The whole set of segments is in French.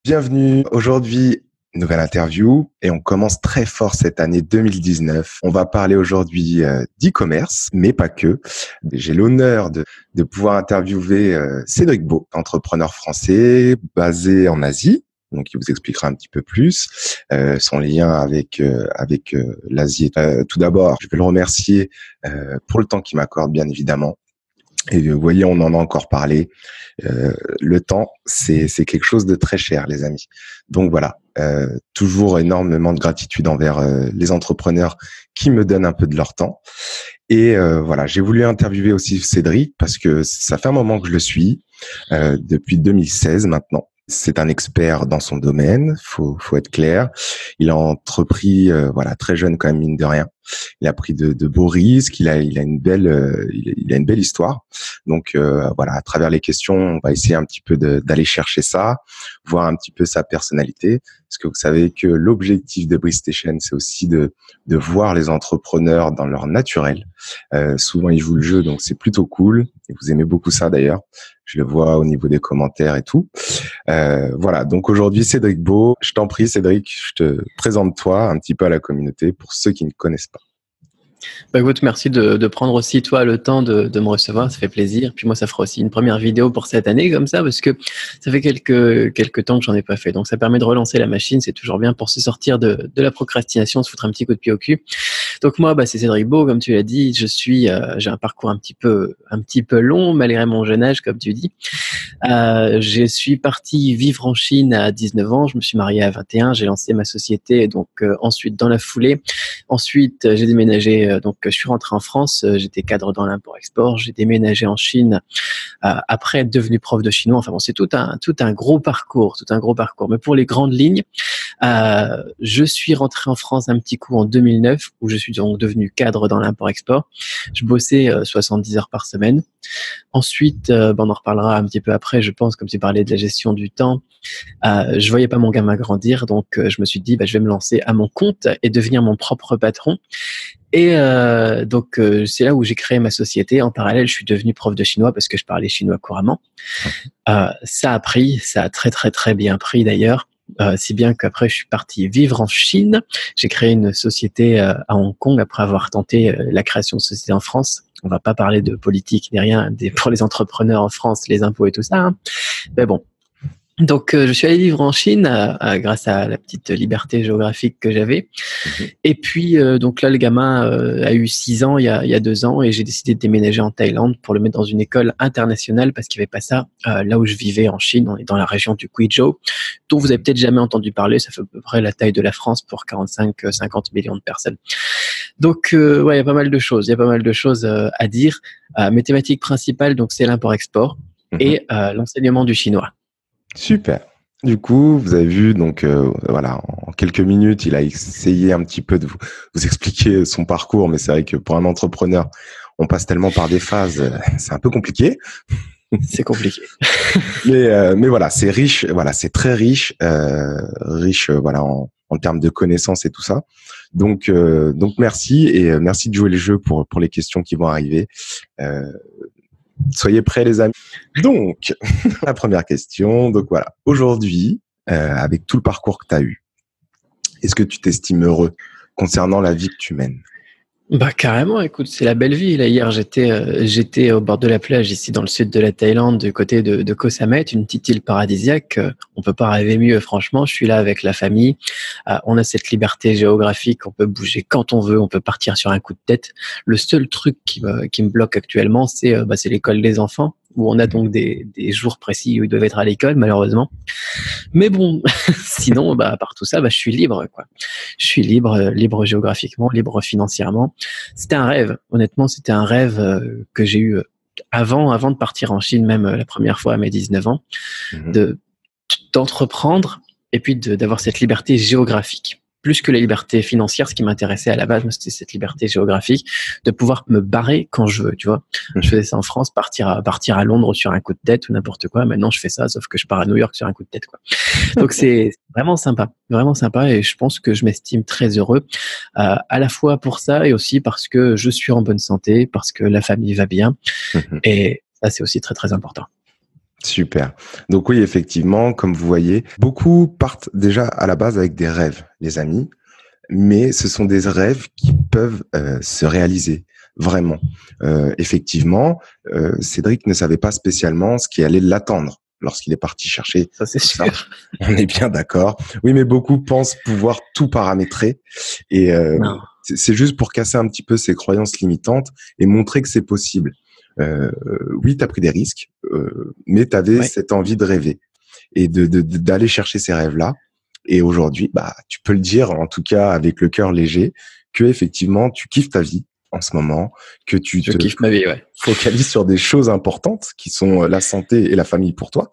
Bienvenue. Aujourd'hui, nouvelle interview et on commence très fort cette année 2019. On va parler aujourd'hui d'e-commerce, mais pas que. J'ai l'honneur de pouvoir interviewer Cédric Beau, entrepreneur français basé en Asie. Donc, il vous expliquera un petit peu plus son lien avec l'Asie. Tout d'abord, je vais le remercier pour le temps qu'il m'accorde, bien évidemment. Et vous voyez, on en a encore parlé. Le temps, c'est quelque chose de très cher, les amis. Donc voilà, toujours énormément de gratitude envers les entrepreneurs qui me donnent un peu de leur temps. Et voilà, j'ai voulu interviewer aussi Cédric parce que ça fait un moment que je le suis, depuis 2016 maintenant. C'est un expert dans son domaine, faut être clair. Il a entrepris, voilà, très jeune quand même, mine de rien. Il a pris de beaux risques. Il a une belle histoire. Donc voilà, à travers les questions, on va essayer un petit peu d'aller chercher ça, voir un petit peu sa personnalité. Parce que vous savez que l'objectif de BriStation, c'est aussi de voir les entrepreneurs dans leur naturel. Souvent, ils jouent le jeu, donc c'est plutôt cool. Et vous aimez beaucoup ça d'ailleurs. Je le vois au niveau des commentaires et tout. Voilà, donc aujourd'hui, Cédric Beau. Je t'en prie, Cédric, je te présente toi un petit peu à la communauté pour ceux qui ne connaissent pas. Bah écoute, merci de prendre aussi toi le temps de me recevoir, ça fait plaisir. Puis moi, ça fera aussi une première vidéo pour cette année comme ça, parce que ça fait quelques temps que j'en ai pas fait. Donc ça permet de relancer la machine, c'est toujours bien pour se sortir de la procrastination, se foutre un petit coup de pied au cul. Donc moi, c'est Cédric Beau, comme tu l'as dit. J'ai un parcours un petit peu long malgré mon jeune âge, comme tu dis. Je suis parti vivre en Chine à 19 ans. Je me suis marié à 21. J'ai lancé ma société. Donc ensuite, dans la foulée, j'ai déménagé. Donc je suis rentré en France. J'étais cadre dans l'import-export. J'ai déménagé en Chine. Après être devenu prof de chinois. Enfin bon, c'est tout un gros parcours, Mais pour les grandes lignes, je suis rentré en France un petit coup en 2009, où je suis donc devenu cadre dans l'import-export. Je bossais 70 heures par semaine. Ensuite, on en reparlera un petit peu après, je pense, comme tu parlais de la gestion du temps. Je voyais pas mon gamin grandir, donc je me suis dit, je vais me lancer à mon compte et devenir mon propre patron. Et donc, c'est là où j'ai créé ma société. En parallèle, je suis devenu prof de chinois parce que je parlais chinois couramment. Ça a pris, ça a très très très bien pris d'ailleurs. Si bien qu'après je suis parti vivre en Chine. J'ai créé une société à Hong Kong après avoir tenté la création de société en France. On va pas parler de politique ni rien pour les entrepreneurs en France, les impôts et tout ça, hein. Mais bon. Donc je suis allé vivre en Chine grâce à la petite liberté géographique que j'avais. Et puis donc là le gamin a eu 6 ans il y a 2 ans, et j'ai décidé de déménager en Thaïlande pour le mettre dans une école internationale parce qu'il n'y avait pas ça là où je vivais en Chine. On est dans la région du Guizhou, dont vous avez peut-être jamais entendu parler. Ça fait à peu près la taille de la France pour 45-50 millions de personnes. Donc il y a pas mal de choses. Il y a pas mal de choses à dire. Mes thématiques principales, donc c'est l'import-export et l'enseignement du chinois. Super. Du coup, vous avez vu, donc voilà, en quelques minutes, il a essayé un petit peu de vous expliquer son parcours, mais c'est vrai que pour un entrepreneur, on passe tellement par des phases, c'est un peu compliqué. C'est compliqué. mais voilà, c'est riche, voilà, c'est très riche, voilà, en termes de connaissances et tout ça. Donc merci, et merci de jouer le jeu pour les questions qui vont arriver. Soyez prêts, les amis. Donc, la première question. Donc voilà, aujourd'hui, avec tout le parcours que tu as eu, est-ce que tu t'estimes heureux concernant la vie que tu mènes? Carrément, écoute, c'est la belle vie. Là, hier, j'étais au bord de la plage, ici dans le sud de la Thaïlande, du côté de Koh Samet, une petite île paradisiaque. On peut pas rêver mieux, franchement. Je suis là avec la famille. On a cette liberté géographique. On peut bouger quand on veut. On peut partir sur un coup de tête. Le seul truc qui me bloque actuellement, c'est l'école des enfants, où on a donc des jours précis où ils doivent être à l'école, malheureusement. Mais bon, sinon, à part tout ça, je suis libre, quoi. Je suis libre géographiquement, libre financièrement. C'était un rêve. Honnêtement, c'était un rêve que j'ai eu avant de partir en Chine, même la première fois à mes 19 ans, d'entreprendre et puis d'avoir cette liberté géographique. Plus que la liberté financière, ce qui m'intéressait à la base, c'était cette liberté géographique, de pouvoir me barrer quand je veux, tu vois. Je faisais ça en France, partir à Londres sur un coup de tête ou n'importe quoi. Maintenant, je fais ça, sauf que je pars à New York sur un coup de tête, quoi. Donc, c'est vraiment sympa, et je pense que je m'estime très heureux, à la fois pour ça et aussi parce que je suis en bonne santé, parce que la famille va bien. Et ça, c'est aussi très, très important. Super. Donc oui, effectivement, comme vous voyez, beaucoup partent déjà à la base avec des rêves, les amis, mais ce sont des rêves qui peuvent se réaliser, vraiment. Effectivement, Cédric ne savait pas spécialement ce qui allait l'attendre lorsqu'il est parti chercher Ça, c'est tout ça. sûr. On est bien d'accord. Oui, mais beaucoup pensent pouvoir tout paramétrer et Non. c'est juste pour casser un petit peu ces croyances limitantes et montrer que c'est possible. Oui, tu as pris des risques, mais tu avais Ouais. cette envie de rêver et d'aller chercher ces rêves-là. Et aujourd'hui, bah, tu peux le dire, en tout cas avec le cœur léger, que effectivement, tu kiffes ta vie en ce moment, que tu Je te kiffe ma vie, ouais. focalises sur des choses importantes qui sont la santé et la famille pour toi.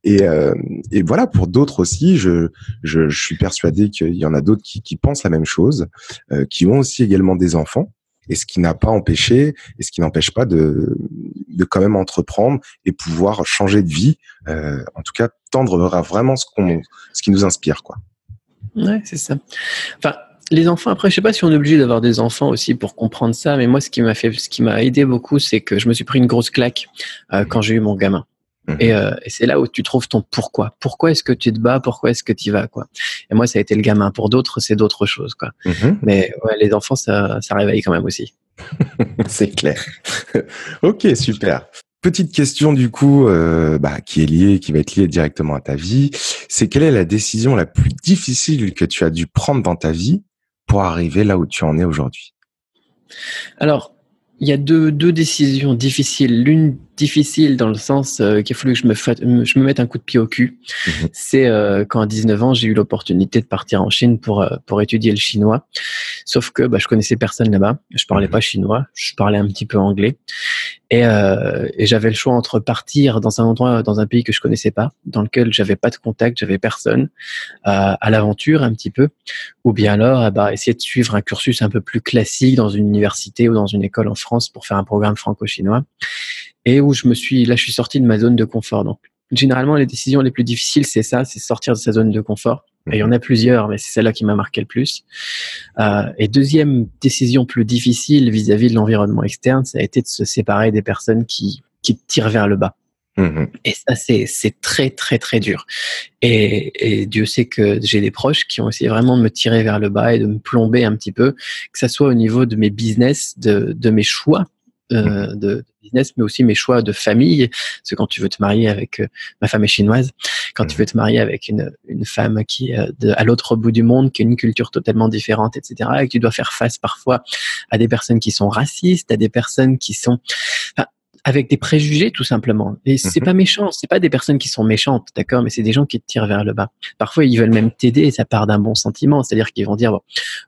Et, euh, et voilà, pour d'autres aussi, je suis persuadé qu'il y en a d'autres qui pensent la même chose, qui ont aussi également des enfants. Et ce qui n'a pas empêché, et ce qui n'empêche pas de quand même entreprendre et pouvoir changer de vie, en tout cas tendre vers vraiment ce qui nous inspire, quoi. Ouais, c'est ça. Enfin, les enfants, après, je sais pas si on est obligé d'avoir des enfants aussi pour comprendre ça, mais moi, ce qui m'a aidé beaucoup, c'est que je me suis pris une grosse claque quand j'ai eu mon gamin. Et c'est là où tu trouves ton pourquoi. Pourquoi est-ce que tu te bats? Pourquoi est-ce que tu y vas, quoi? Et moi, ça a été le gamin. Pour d'autres, c'est d'autres choses, quoi. Mais ouais, les enfants, ça réveille quand même aussi. C'est clair. Ok, super. Petite question du coup, qui va être liée directement à ta vie. C'est quelle est la décision la plus difficile que tu as dû prendre dans ta vie pour arriver là où tu en es aujourd'hui? Alors, il y a deux décisions difficiles. L'une difficile dans le sens qu'il a fallu que je me mette un coup de pied au cul. C'est quand à 19 ans, j'ai eu l'opportunité de partir en Chine pour étudier le chinois. Sauf que je connaissais personne là-bas. Je parlais pas chinois. Je parlais un petit peu anglais. Et j'avais le choix entre partir dans un endroit, dans un pays que je connaissais pas, dans lequel j'avais pas de contact, j'avais personne, à l'aventure un petit peu, ou bien alors essayer de suivre un cursus un peu plus classique dans une université ou dans une école en France pour faire un programme franco-chinois, et où je suis sorti de ma zone de confort. Donc généralement les décisions les plus difficiles, c'est ça, c'est sortir de sa zone de confort. Et il y en a plusieurs, mais c'est celle-là qui m'a marqué le plus. Et deuxième décision plus difficile vis-à-vis de l'environnement externe, ça a été de se séparer des personnes qui te tirent vers le bas. Et ça, c'est très, très, très dur. Et Dieu sait que j'ai des proches qui ont essayé vraiment de me tirer vers le bas et de me plomber un petit peu, que ça soit au niveau de mes business, de mes choix de business, mais aussi mes choix de famille. Parce que quand tu veux te marier avec, ma femme est chinoise, quand tu veux te marier avec une femme qui est à l'autre bout du monde, qui a une culture totalement différente, etc., et que tu dois faire face parfois à des personnes qui sont racistes, à des personnes qui sont, avec des préjugés tout simplement. Et c'est pas méchant, c'est pas des personnes qui sont méchantes, d'accord, mais c'est des gens qui te tirent vers le bas. Parfois, ils veulent même t'aider et ça part d'un bon sentiment, c'est-à-dire qu'ils vont dire bon,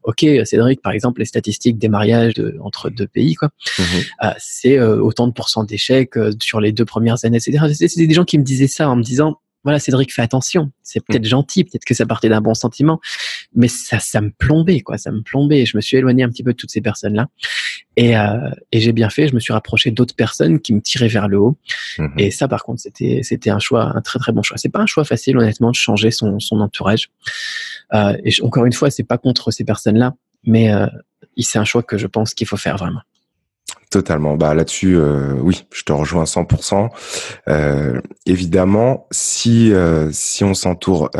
OK, Cédric, par exemple, les statistiques des mariages entre deux pays, quoi, c'est autant de pourcents d'échecs sur les 2 premières années, etc. C'est des gens qui me disaient ça en me disant voilà, Cédric, fais attention. C'est peut-être gentil, peut-être que ça partait d'un bon sentiment, mais ça me plombait, quoi. Ça me plombait. Je me suis éloigné un petit peu de toutes ces personnes-là. Et j'ai bien fait. Je me suis rapproché d'autres personnes qui me tiraient vers le haut. Et ça, par contre, c'était un choix, un très très bon choix. C'est pas un choix facile, honnêtement, de changer son entourage. Et encore une fois, c'est pas contre ces personnes-là, mais c'est un choix que je pense qu'il faut faire vraiment. Totalement. Bah là-dessus, oui, je te rejoins à 100%. Évidemment, si on s'entoure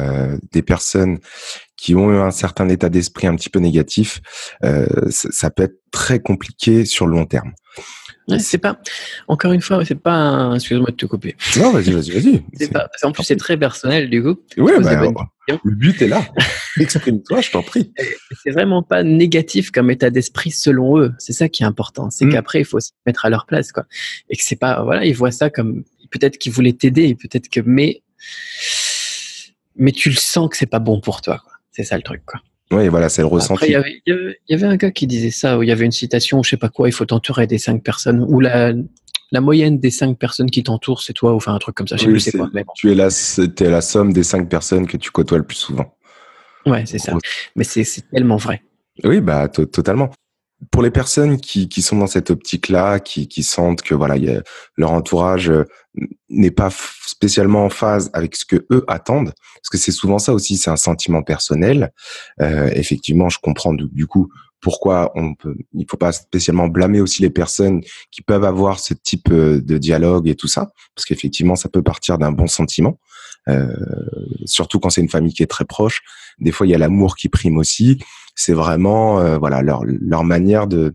des personnes qui ont un certain état d'esprit un petit peu négatif, ça peut être très compliqué sur le long terme. Ouais, c'est pas, encore une fois, c'est pas excuse-moi de te couper. Non, vas-y. En plus, c'est très personnel, du coup. Ouais, le but est là. Exprime-toi, je t'en prie. C'est vraiment pas négatif comme état d'esprit selon eux. C'est ça qui est important. C'est qu'après, il faut se mettre à leur place, quoi. Et que c'est pas, voilà, ils voient ça comme, peut-être qu'ils voulaient t'aider, peut-être que, mais tu le sens que c'est pas bon pour toi, quoi. C'est ça le truc, quoi. Oui, voilà, c'est le ressenti. Après, il y avait un gars qui disait ça, où il y avait une citation, ou je sais pas quoi, il faut t'entourer des 5 personnes, ou la moyenne des 5 personnes qui t'entourent, c'est toi, ou enfin un truc comme ça, je sais plus c'est quoi. Mais bon. T'es la somme des 5 personnes que tu côtoies le plus souvent. Ouais, c'est ça. Mais c'est tellement vrai. Oui, totalement. Pour les personnes qui sont dans cette optique-là, qui sentent que voilà, leur entourage n'est pas spécialement en phase avec ce que eux attendent, parce que c'est souvent ça aussi, c'est un sentiment personnel. Effectivement, je comprends du coup pourquoi il faut pas spécialement blâmer aussi les personnes qui peuvent avoir ce type de dialogue et tout ça, parce qu'effectivement, ça peut partir d'un bon sentiment. Surtout quand c'est une famille qui est très proche. Des fois, il y a l'amour qui prime aussi. C'est vraiment voilà leur manière de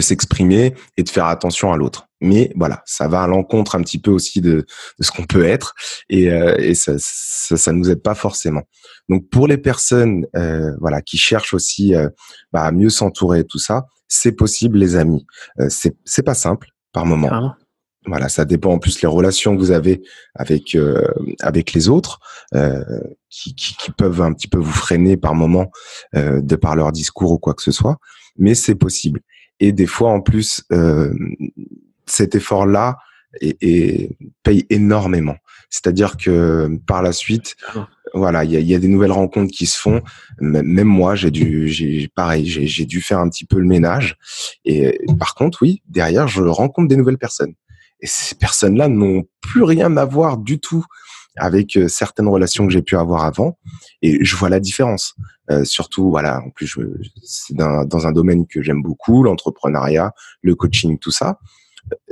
s'exprimer et de faire attention à l'autre. Mais voilà, ça va à l'encontre un petit peu aussi de ce qu'on peut être et ça nous aide pas forcément. Donc pour les personnes voilà qui cherchent aussi à mieux s'entourer et tout ça, c'est possible les amis. C'est pas simple par moment. Carrément. Voilà, ça dépend en plus les relations que vous avez avec les autres qui peuvent un petit peu vous freiner par moment de par leur discours ou quoi que ce soit, mais c'est possible. Et des fois en plus cet effort-là paye énormément. C'est-à-dire que par la suite, voilà, il y a des nouvelles rencontres qui se font. Même moi, j'ai dû faire un petit peu le ménage. Et par contre, oui, derrière, je rencontre des nouvelles personnes. Et ces personnes-là n'ont plus rien à voir du tout avec certaines relations que j'ai pu avoir avant. Et je vois la différence. Surtout, voilà, en plus, c'est dans un domaine que j'aime beaucoup, l'entrepreneuriat, le coaching, tout ça.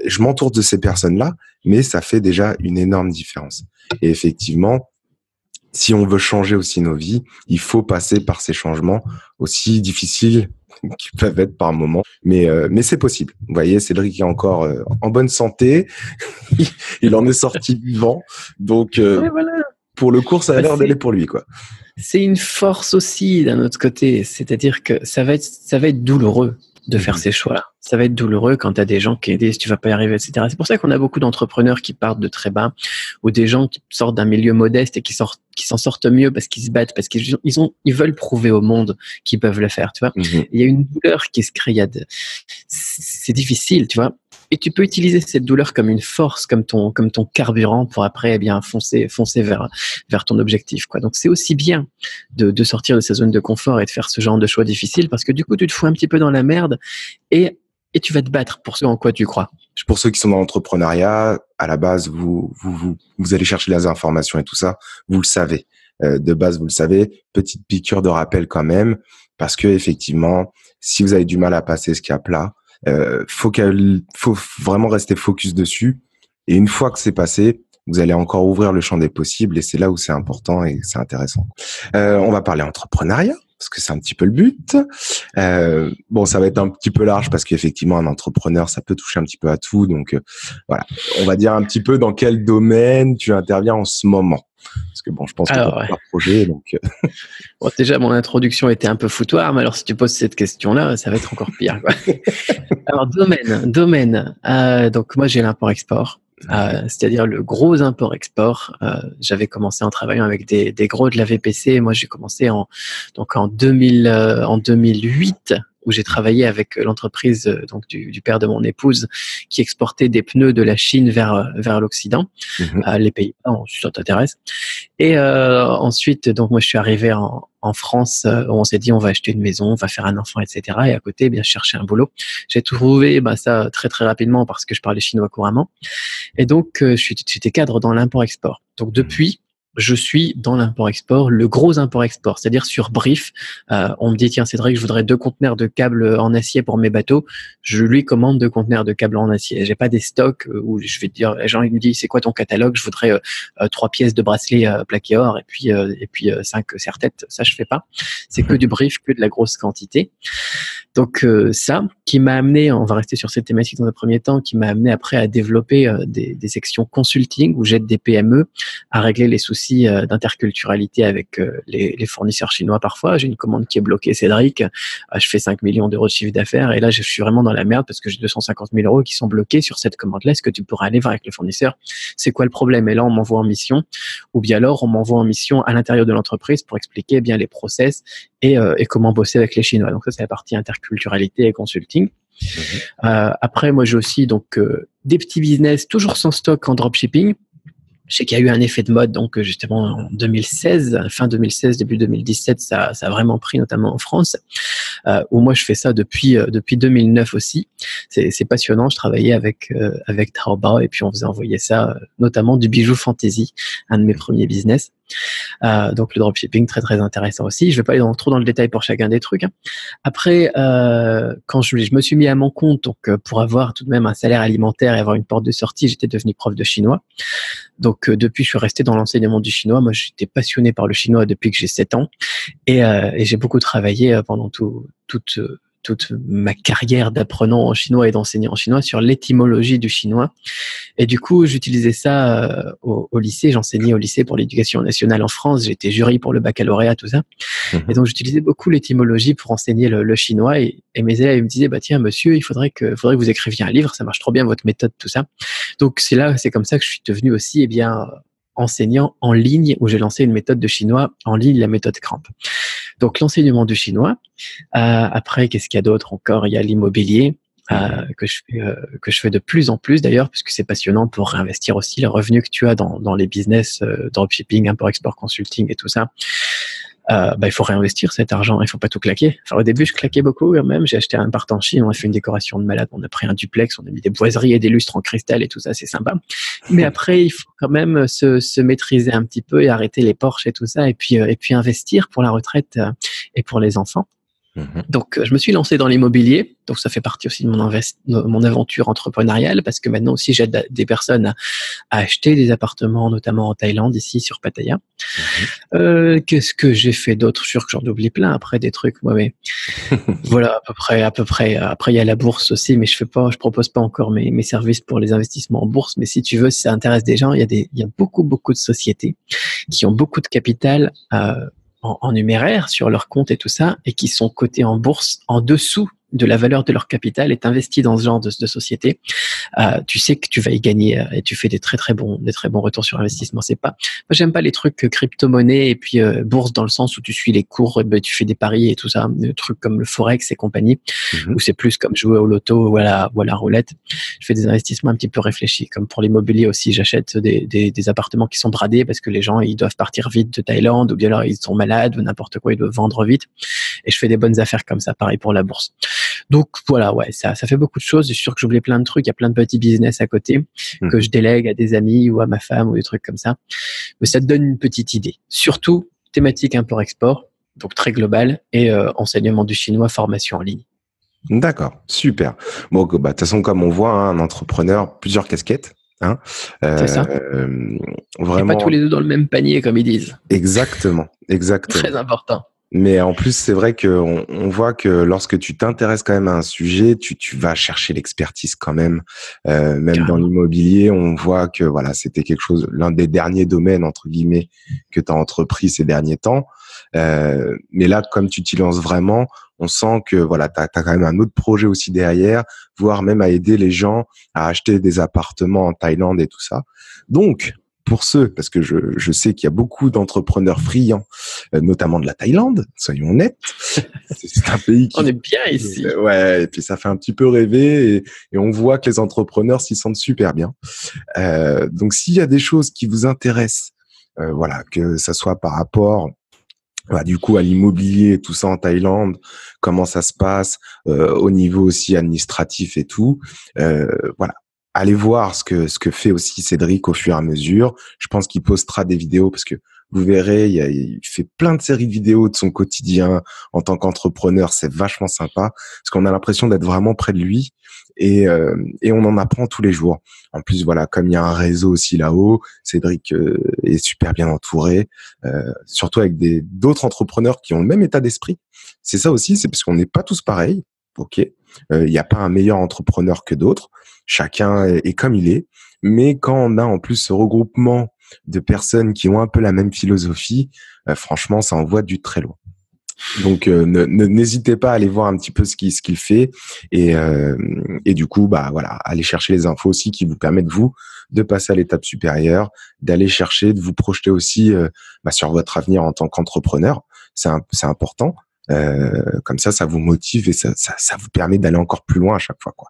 Je m'entoure de ces personnes-là, mais ça fait déjà une énorme différence. Et effectivement, si on veut changer aussi nos vies, il faut passer par ces changements aussi difficiles qui peuvent être par moments, mais c'est possible. Vous voyez, Cédric est encore en bonne santé, il en est sorti vivant, donc Voilà. pour le cours, ça a l'air d'aller pour lui, quoi. C'est une force aussi d'un autre côté, c'est-à-dire que ça va être douloureux de faire ces choix-là. Ça va être douloureux quand tu as des gens qui disent tu vas pas y arriver, etc. C'est pour ça qu'on a beaucoup d'entrepreneurs qui partent de très bas ou des gens qui sortent d'un milieu modeste et qui s'en sortent mieux parce qu'ils se battent, parce qu'ils veulent prouver au monde qu'ils peuvent le faire, tu vois. Il y a une douleur qui se crée, c'est difficile, tu vois. Et tu peux utiliser cette douleur comme une force, comme ton carburant pour après, foncer vers ton objectif, quoi. Donc, c'est aussi bien de sortir de sa zone de confort et de faire ce genre de choix difficile parce que du coup, tu te fous un petit peu dans la merde et tu vas te battre pour ce en quoi tu crois. Pour ceux qui sont dans l'entrepreneuriat, à la base, vous allez chercher les informations et tout ça, vous le savez. De base, vous le savez. Petite piqûre de rappel quand même, parce que effectivement, si vous avez du mal à passer ce cap-là, faut vraiment rester focus dessus. Et une fois que c'est passé, vous allez encore ouvrir le champ des possibles et c'est là où c'est important et c'est intéressant. On va parler entrepreneuriat parce que c'est un petit peu le but. Bon, ça va être un petit peu large parce qu'effectivement, un entrepreneur, ça peut toucher un petit peu à tout. Donc, voilà. On va dire un petit peu dans quel domaine tu interviens en ce moment. Parce que bon, je pense que tu as plusieurs projets. Donc... Bon, déjà, mon introduction était un peu foutoir, mais alors si tu poses cette question-là, ça va être encore pire, quoi. Alors, domaine. Donc, moi, j'ai l'import-export. C'est-à-dire le gros import-export. J'avais commencé en travaillant avec des gros de la VPC. Moi, j'ai commencé en 2008 où j'ai travaillé avec l'entreprise donc du père de mon épouse qui exportait des pneus de la Chine vers l'Occident, les Pays-Bas, si ça t'intéresse. Et ensuite, donc moi, je suis arrivé en France où on s'est dit on va acheter une maison, on va faire un enfant, etc. Et à côté, je cherchais un boulot. J'ai trouvé ça très très rapidement parce que je parlais chinois couramment. Et donc, j'étais cadre dans l'import-export. Donc depuis, je suis dans l'import-export, le gros import-export, c'est-à-dire sur brief. On me dit, tiens Cédric, je voudrais 2 conteneurs de câbles en acier pour mes bateaux. Je lui commande 2 conteneurs de câbles en acier. J'ai pas des stocks où je vais dire, les gens ils me disent, c'est quoi ton catalogue? Je voudrais 3 pièces de bracelet plaqué or et puis 5 serre-têtes. Ça, je fais pas. C'est que du brief, que de la grosse quantité. Donc ça, qui m'a amené, on va rester sur cette thématique dans un premier temps, qui m'a amené après à développer des sections consulting où j'aide des PME à régler les soucis d'interculturalité avec les fournisseurs chinois parfois. J'ai une commande qui est bloquée, Cédric, je fais 5 millions d'euros de chiffre d'affaires et là je suis vraiment dans la merde parce que j'ai 250 000 euros qui sont bloqués sur cette commande-là. Est-ce que tu pourras aller voir avec le fournisseur? C'est quoi le problème? Et là on m'envoie en mission, ou bien alors on m'envoie en mission à l'intérieur de l'entreprise pour expliquer bien les process et comment bosser avec les Chinois. Donc ça c'est la partie interculturalité et consulting. Après moi j'ai aussi donc des petits business toujours sans stock en dropshipping. Je sais qu'il y a eu un effet de mode, donc justement en 2016, fin 2016, début 2017, ça a vraiment pris, notamment en France, où moi je fais ça depuis 2009 aussi. C'est passionnant. Je travaillais avec Taobao et puis on faisait envoyer ça, notamment du bijou fantasy, un de mes premiers business. Donc le dropshipping, très très intéressant aussi. Je vais pas aller trop dans le détail pour chacun des trucs, hein. Après, quand je me suis mis à mon compte, donc pour avoir tout de même un salaire alimentaire et avoir une porte de sortie, j'étais devenu prof de chinois. Donc depuis, je suis resté dans l'enseignement du chinois. Moi, j'étais passionné par le chinois depuis que j'ai 7 ans et j'ai beaucoup travaillé pendant toute ma carrière d'apprenant en chinois et d'enseignant en chinois sur l'étymologie du chinois. Et du coup, j'utilisais ça au lycée. J'enseignais au lycée pour l'éducation nationale en France. J'étais jury pour le baccalauréat, tout ça. Et donc, j'utilisais beaucoup l'étymologie pour enseigner le chinois. Et mes élèves me disaient, bah tiens, monsieur, il faudrait que vous écriviez un livre. Ça marche trop bien, votre méthode, tout ça. Donc, c'est comme ça que je suis devenu aussi, enseignant en ligne, où j'ai lancé une méthode de chinois en ligne, la méthode Cramp. Donc, l'enseignement du chinois. Après, qu'est-ce qu'il y a d'autre encore? Il y a l'immobilier. Que je fais de plus en plus d'ailleurs, puisque c'est passionnant pour réinvestir aussi les revenus que tu as dans les business dropshipping, import-export consulting et tout ça. Il faut réinvestir cet argent, il faut pas tout claquer. Enfin, au début, je claquais beaucoup quand même. J'ai acheté un appart en Chine, on a fait une décoration de malade, on a pris un duplex, on a mis des boiseries et des lustres en cristal et tout ça, c'est sympa. Mais après, il faut quand même se maîtriser un petit peu et arrêter les Porsche et tout ça, et puis investir pour la retraite et pour les enfants. Donc, je me suis lancé dans l'immobilier. Donc, ça fait partie aussi de mon aventure entrepreneuriale, parce que maintenant aussi, j'aide des personnes à acheter des appartements, notamment en Thaïlande, ici sur Pattaya. Qu'est-ce que j'ai fait d'autre? Je suis sûr que j'en oublie plein après des trucs, moi, mais voilà, à peu près. Après, il y a la bourse aussi, mais je propose pas encore mes services pour les investissements en bourse. Mais si tu veux, si ça intéresse des gens, il y a beaucoup de sociétés qui ont beaucoup de capital, en numéraire sur leur compte et tout ça, et qui sont cotés en bourse en dessous de la valeur de leur capital, est investi dans ce genre de société. Tu sais que tu vas y gagner et tu fais des très bons retours sur investissement. Moi, j'aime pas les trucs crypto-monnaie et puis bourse, dans le sens où tu suis les cours, tu fais des paris et tout ça, des trucs comme le forex et compagnie, où c'est plus comme jouer au loto ou à la roulette. Je fais des investissements un petit peu réfléchis, comme pour l'immobilier aussi. J'achète des appartements qui sont bradés parce que les gens, ils doivent partir vite de Thaïlande, ou bien alors ils sont malades ou n'importe quoi, ils doivent vendre vite. Et je fais des bonnes affaires comme ça, pareil pour la bourse. Donc voilà, ouais, ça fait beaucoup de choses. Je suis sûr que j'oublie plein de trucs. Il y a plein de petits business à côté que je délègue à des amis ou à ma femme ou des trucs comme ça. Mais ça te donne une petite idée. Surtout thématique import-export, donc très global, et enseignement du chinois, formation en ligne. D'accord, super. Bon, de toute façon, comme on voit, hein, un entrepreneur, plusieurs casquettes. Hein, c'est ça. Vraiment. Et pas tous les deux dans le même panier, comme ils disent. Exactement. Très important. Mais en plus, c'est vrai qu'on voit que lorsque tu t'intéresses quand même à un sujet, tu vas chercher l'expertise quand même. Même Carrément. Dans l'immobilier, on voit que voilà, c'était l'un des derniers domaines entre guillemets que tu as entrepris ces derniers temps. Mais là, comme tu t'y lances vraiment, on sent que voilà, t'as quand même un autre projet aussi derrière, voire même à aider les gens à acheter des appartements en Thaïlande et tout ça. Donc, pour ceux, parce que je sais qu'il y a beaucoup d'entrepreneurs friands, notamment de la Thaïlande, soyons honnêtes. C'est un pays qui... On est bien ici. Ouais, et puis ça fait un petit peu rêver et on voit que les entrepreneurs s'y sentent super bien. Donc, s'il y a des choses qui vous intéressent, voilà, que ça soit par rapport... du coup, à l'immobilier, tout ça en Thaïlande, comment ça se passe, au niveau aussi administratif et tout, voilà. Allez voir ce que fait aussi Cédric au fur et à mesure. Je pense qu'il postera des vidéos parce que vous verrez, il fait plein de séries de vidéos de son quotidien en tant qu'entrepreneur. C'est vachement sympa parce qu'on a l'impression d'être vraiment près de lui et on en apprend tous les jours. En plus, voilà, comme il y a un réseau aussi là-haut, Cédric est super bien entouré, surtout avec d'autres entrepreneurs qui ont le même état d'esprit. C'est ça aussi, c'est parce qu'on n'est pas tous pareils. Ok, il n'y a pas un meilleur entrepreneur que d'autres. Chacun est comme il est. Mais quand on a en plus ce regroupement de personnes qui ont un peu la même philosophie, franchement, ça envoie du très loin. Donc, n'hésitez pas à aller voir un petit peu ce qu'il fait et du coup, bah voilà, allez chercher les infos aussi qui vous permettent vous de passer à l'étape supérieure, d'aller chercher, de vous projeter aussi sur votre avenir en tant qu'entrepreneur. C'est important. Comme ça vous motive et ça vous permet d'aller encore plus loin à chaque fois, quoi.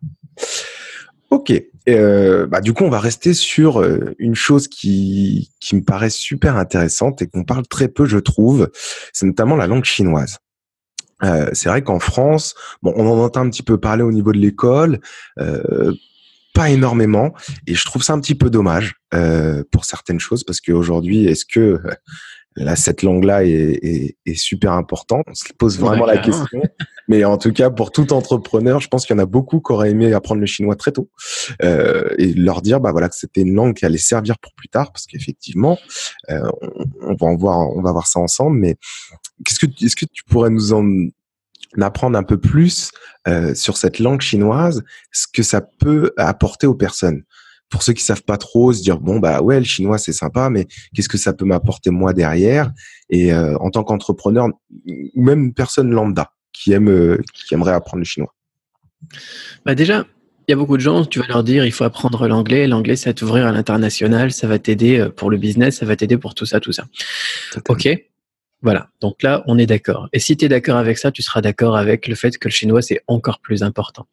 Ok. Du coup, on va rester sur une chose qui me paraît super intéressante et qu'on parle très peu, je trouve. C'est notamment la langue chinoise. C'est vrai qu'en France, bon, on en entend un petit peu parler au niveau de l'école. pas énormément, et je trouve ça un petit peu dommage pour certaines choses, parce qu'aujourd'hui, est-ce que là, cette langue-là est super importante? On se pose vraiment la Carrément. question. Mais en tout cas, pour tout entrepreneur, je pense qu'il y en a beaucoup qui auraient aimé apprendre le chinois très tôt et leur dire, bah voilà, que c'était une langue qui allait servir pour plus tard, parce qu'effectivement, on va voir ça ensemble. Mais est-ce que tu pourrais nous en apprendre un peu plus sur cette langue chinoise, ce que ça peut apporter aux personnes? Pour ceux qui savent pas trop, se dire bon bah ouais, le chinois c'est sympa, mais qu'est-ce que ça peut m'apporter moi derrière? Et en tant qu'entrepreneur ou même une personne lambda qui aimerait apprendre le chinois. Bah déjà, il y a beaucoup de gens, tu vas leur dire il faut apprendre l'anglais. L'anglais, ça va t'ouvrir à l'international, ça va t'aider pour le business, ça va t'aider pour tout ça, tout ça. Totalement. Ok, voilà. Donc là, on est d'accord. Et si tu es d'accord avec ça, tu seras d'accord avec le fait que le chinois, c'est encore plus important.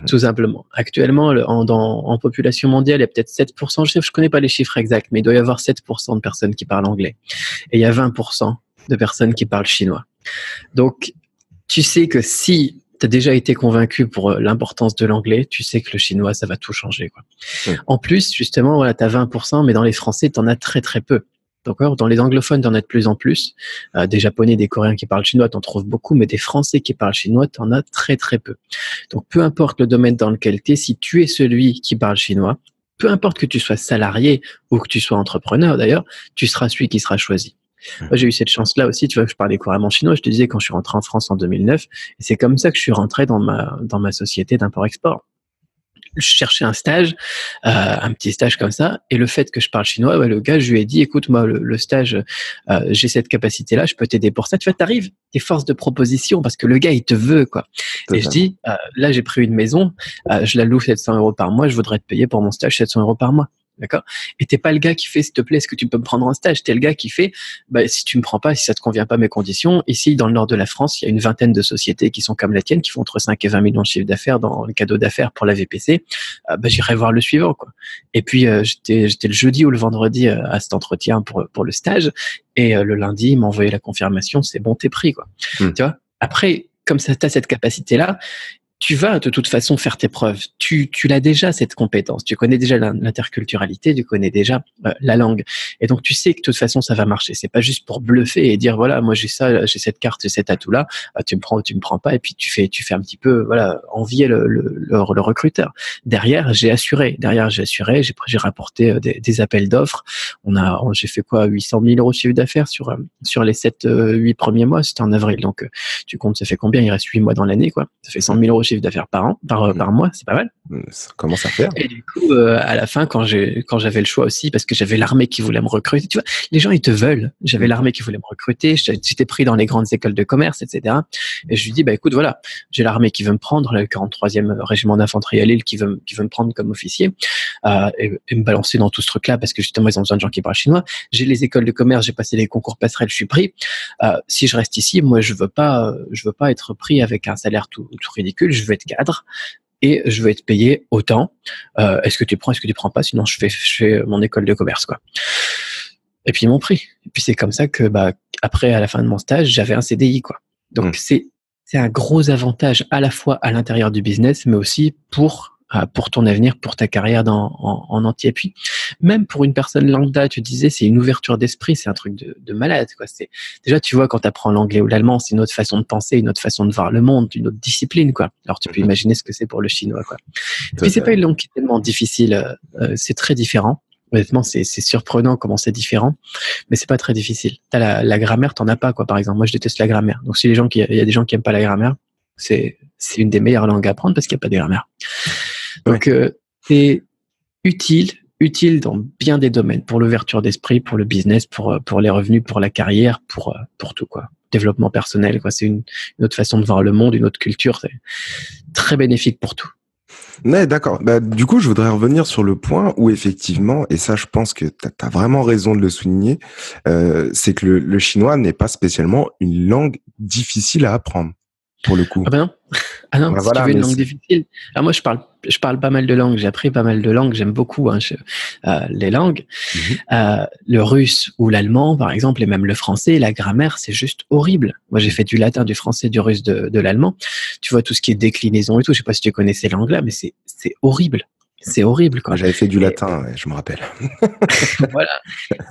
Tout simplement. Actuellement, en population mondiale, il y a peut-être 7%, je connais pas les chiffres exacts, mais il doit y avoir 7% de personnes qui parlent anglais. Et il y a 20% de personnes qui parlent chinois. Donc, tu sais que si tu as déjà été convaincu pour l'importance de l'anglais, tu sais que le chinois, ça va tout changer, quoi. En plus, justement, voilà, tu as 20%, mais dans les Français, tu en as très, très peu. D'accord. Dans les anglophones, tu en as de plus en plus. Des Japonais, des Coréens qui parlent chinois, tu en trouves beaucoup, mais des Français qui parlent chinois, tu en as très, très peu. Donc, peu importe le domaine dans lequel tu es, si tu es celui qui parle chinois, peu importe que tu sois salarié ou que tu sois entrepreneur d'ailleurs, tu seras celui qui sera choisi. Moi, j'ai eu cette chance-là aussi, tu vois, je parlais couramment chinois, je te disais quand je suis rentré en France en 2009, et c'est comme ça que je suis rentré dans ma société d'import-export. Je cherchais un stage, un petit stage comme ça, et le fait que je parle chinois, ouais, le gars, je lui ai dit, écoute, moi, le stage, j'ai cette capacité-là, je peux t'aider pour ça. Tu vois, t'arrives, t'es force de proposition, parce que le gars, il te veut, quoi. Et je dis, là, j'ai pris une maison, je la loue 700 € par mois, je voudrais te payer pour mon stage 700 € par mois. D'accord? Et t'es pas le gars qui fait, s'il te plaît, est-ce que tu peux me prendre en stage? T'es le gars qui fait, bah, si tu me prends pas, si ça te convient pas mes conditions. Ici, dans le nord de la France, il y a une vingtaine de sociétés qui sont comme la tienne, qui font entre 5 et 20 millions de chiffre d'affaires dans le cadeau d'affaires pour la VPC. Bah, j'irai voir le suivant, quoi. Et puis, j'étais le jeudi ou le vendredi à cet entretien pour le stage. Et le lundi, il m'a envoyé la confirmation, c'est bon, t'es pris, quoi. Tu vois? Après, comme ça, t'as cette capacité-là, tu vas de toute façon faire tes preuves. Tu l'as déjà, cette compétence. Tu connais déjà l'interculturalité, tu connais déjà la langue. Et donc, tu sais que de toute façon, ça va marcher. C'est pas juste pour bluffer et dire, voilà, moi, j'ai ça, j'ai cette carte, j'ai cet atout-là. Tu me prends ou tu me prends pas. Et puis, tu fais un petit peu, voilà, envier le recruteur. Derrière, j'ai assuré. J'ai rapporté des appels d'offres. J'ai fait quoi? 800 000 € de chiffre d'affaires sur les 8 premiers mois. C'était en avril. Donc, tu comptes, ça fait combien? Il reste 8 mois dans l'année, quoi. Ça fait 100 000 € de chiffre d'affaires par mois, c'est pas mal. Ça commence à faire. Et du coup, à la fin, quand j'avais le choix aussi, parce que j'avais l'armée qui voulait me recruter, tu vois, les gens, ils te veulent. J'avais l'armée qui voulait me recruter, j'étais pris dans les grandes écoles de commerce, etc. Et je lui dis, bah, écoute, voilà, j'ai l'armée qui veut me prendre, le 43e régiment d'infanterie à Lille qui veut me prendre comme officier, et me balancer dans tout ce truc-là, parce que justement, ils ont besoin de gens qui parlent chinois. J'ai les écoles de commerce, j'ai passé les concours passerelles, je suis pris. Si je reste ici, moi, je veux pas être pris avec un salaire tout ridicule, je veux être cadre. Et je veux être payé autant. Est-ce que tu prends pas? Sinon, je fais mon école de commerce, quoi. Et puis, ils m'ont pris. Et puis, c'est comme ça que, bah, après, à la fin de mon stage, j'avais un CDI, quoi. Donc, c'est un gros avantage à la fois à l'intérieur du business, mais aussi pour ton avenir, pour ta carrière en entier. Et puis, même pour une personne lambda, tu disais, c'est une ouverture d'esprit, c'est un truc de malade, quoi. Déjà, tu vois, quand tu apprends l'anglais ou l'allemand, c'est une autre façon de penser, une autre façon de voir le monde, une autre discipline, quoi. Alors, tu peux imaginer ce que c'est pour le chinois, quoi. Et puis, c'est pas une langue qui est tellement difficile, c'est très différent. Honnêtement, c'est surprenant comment c'est différent, mais c'est pas très difficile. T'as la grammaire, t'en as pas, quoi, par exemple. Moi, je déteste la grammaire. Donc, si il y a des gens qui aiment pas la grammaire, c'est une des meilleures langues à apprendre parce qu'il n'y a pas de grammaire. Donc, c'est utile dans bien des domaines, pour l'ouverture d'esprit, pour le business, pour les revenus, pour la carrière, pour tout, quoi. Développement personnel, quoi. C'est une autre façon de voir le monde, une autre culture. C'est très bénéfique pour tout. Ouais, d'accord. Bah, du coup, je voudrais revenir sur le point où effectivement, et ça, je pense que tu as vraiment raison de le souligner, c'est que le chinois n'est pas spécialement une langue difficile à apprendre, pour le coup. Ah ben non. Ah non, Bah, si voilà, tu veux une mais langue difficile. Alors moi, je parle pas mal de langues. J'ai appris pas mal de langues. J'aime beaucoup les langues. Le russe ou l'allemand, par exemple, et même le français, la grammaire, c'est juste horrible. Moi, j'ai fait du latin, du français, du russe, de l'allemand. Tu vois tout ce qui est déclinaison et tout. Je sais pas si tu connais ces langues-là, mais c'est horrible. C'est horrible, quoi. J'avais fait du latin, ouais, je me rappelle. Voilà.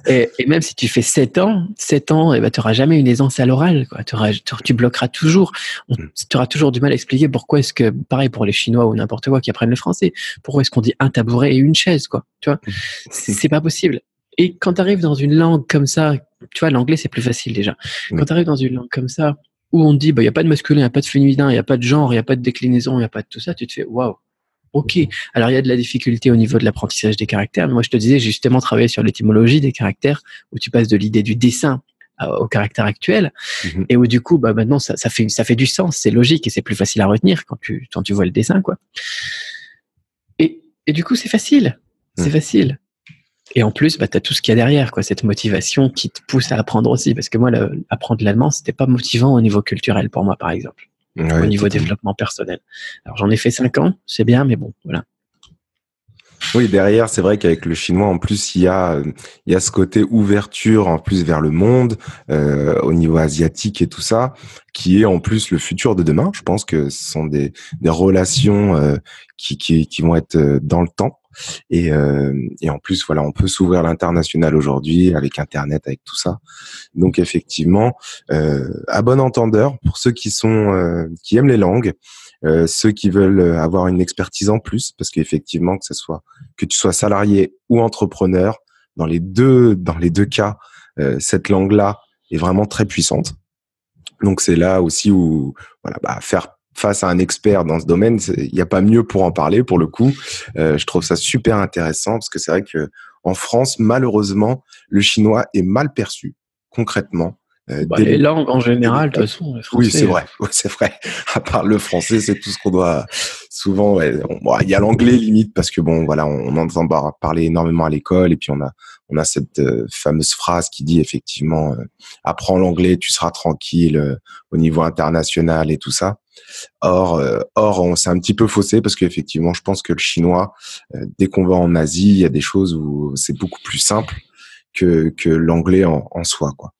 Et même si tu fais 7 ans, tu n'auras jamais une aisance à l'oral, quoi. Tu bloqueras toujours. Tu auras toujours du mal à expliquer pourquoi est-ce que, pareil pour les Chinois ou n'importe quoi qui apprennent le français, pourquoi est-ce qu'on dit un tabouret et une chaise, quoi. Tu vois, c'est pas possible. Et quand tu arrives dans une langue comme ça, tu vois, l'anglais c'est plus facile déjà. Quand tu arrives dans une langue comme ça, où on te dit, il n'y a pas de masculin, il n'y a pas de féminin, il n'y a pas de genre, il n'y a pas de déclinaison, il n'y a pas de tout ça, tu te fais, waouh. Ok, alors il y a de la difficulté au niveau de l'apprentissage des caractères. Mais moi, je te disais, j'ai justement travaillé sur l'étymologie des caractères, où tu passes de l'idée du dessin au caractère actuel, et où du coup, maintenant, ça fait du sens, c'est logique et c'est plus facile à retenir quand tu vois le dessin, quoi. Et du coup, c'est facile, facile. Et en plus, tu as tout ce qu'il y a derrière, quoi, cette motivation qui te pousse à apprendre aussi. Parce que moi, apprendre l'allemand, c'était pas motivant au niveau culturel pour moi, par exemple. Ouais, Au niveau développement personnel. Alors j'en ai fait 5 ans, c'est bien, mais bon, voilà. Oui, derrière, c'est vrai qu'avec le chinois, en plus, il y a ce côté ouverture en plus vers le monde, au niveau asiatique et tout ça, qui est en plus le futur de demain. Je pense que ce sont des relations qui vont être dans le temps. Et en plus, voilà, on peut s'ouvrir à l'international aujourd'hui avec Internet, avec tout ça. Donc effectivement, à bon entendeur pour ceux qui aiment les langues, ceux qui veulent avoir une expertise en plus, parce qu'effectivement que tu sois salarié ou entrepreneur, dans les deux cas, cette langue-là est vraiment très puissante. Donc c'est là aussi où voilà, faire face à un expert dans ce domaine, il n'y a pas mieux pour en parler pour le coup. Je trouve ça super intéressant parce que c'est vrai que en France, malheureusement, le chinois est mal perçu concrètement. Les langues en général, de toute façon, le français. Oui, c'est vrai. Ouais, c'est vrai. À part le français, c'est tout ce qu'on doit souvent. Ouais, il y a l'anglais limite parce que bon, voilà, on entend parler énormément à l'école et puis on a cette fameuse phrase qui dit effectivement apprends l'anglais, tu seras tranquille au niveau international et tout ça. Or, on s'est un petit peu faussé parce qu'effectivement, je pense que le chinois, dès qu'on va en Asie, il y a des choses où c'est beaucoup plus simple que l'anglais en soi, quoi.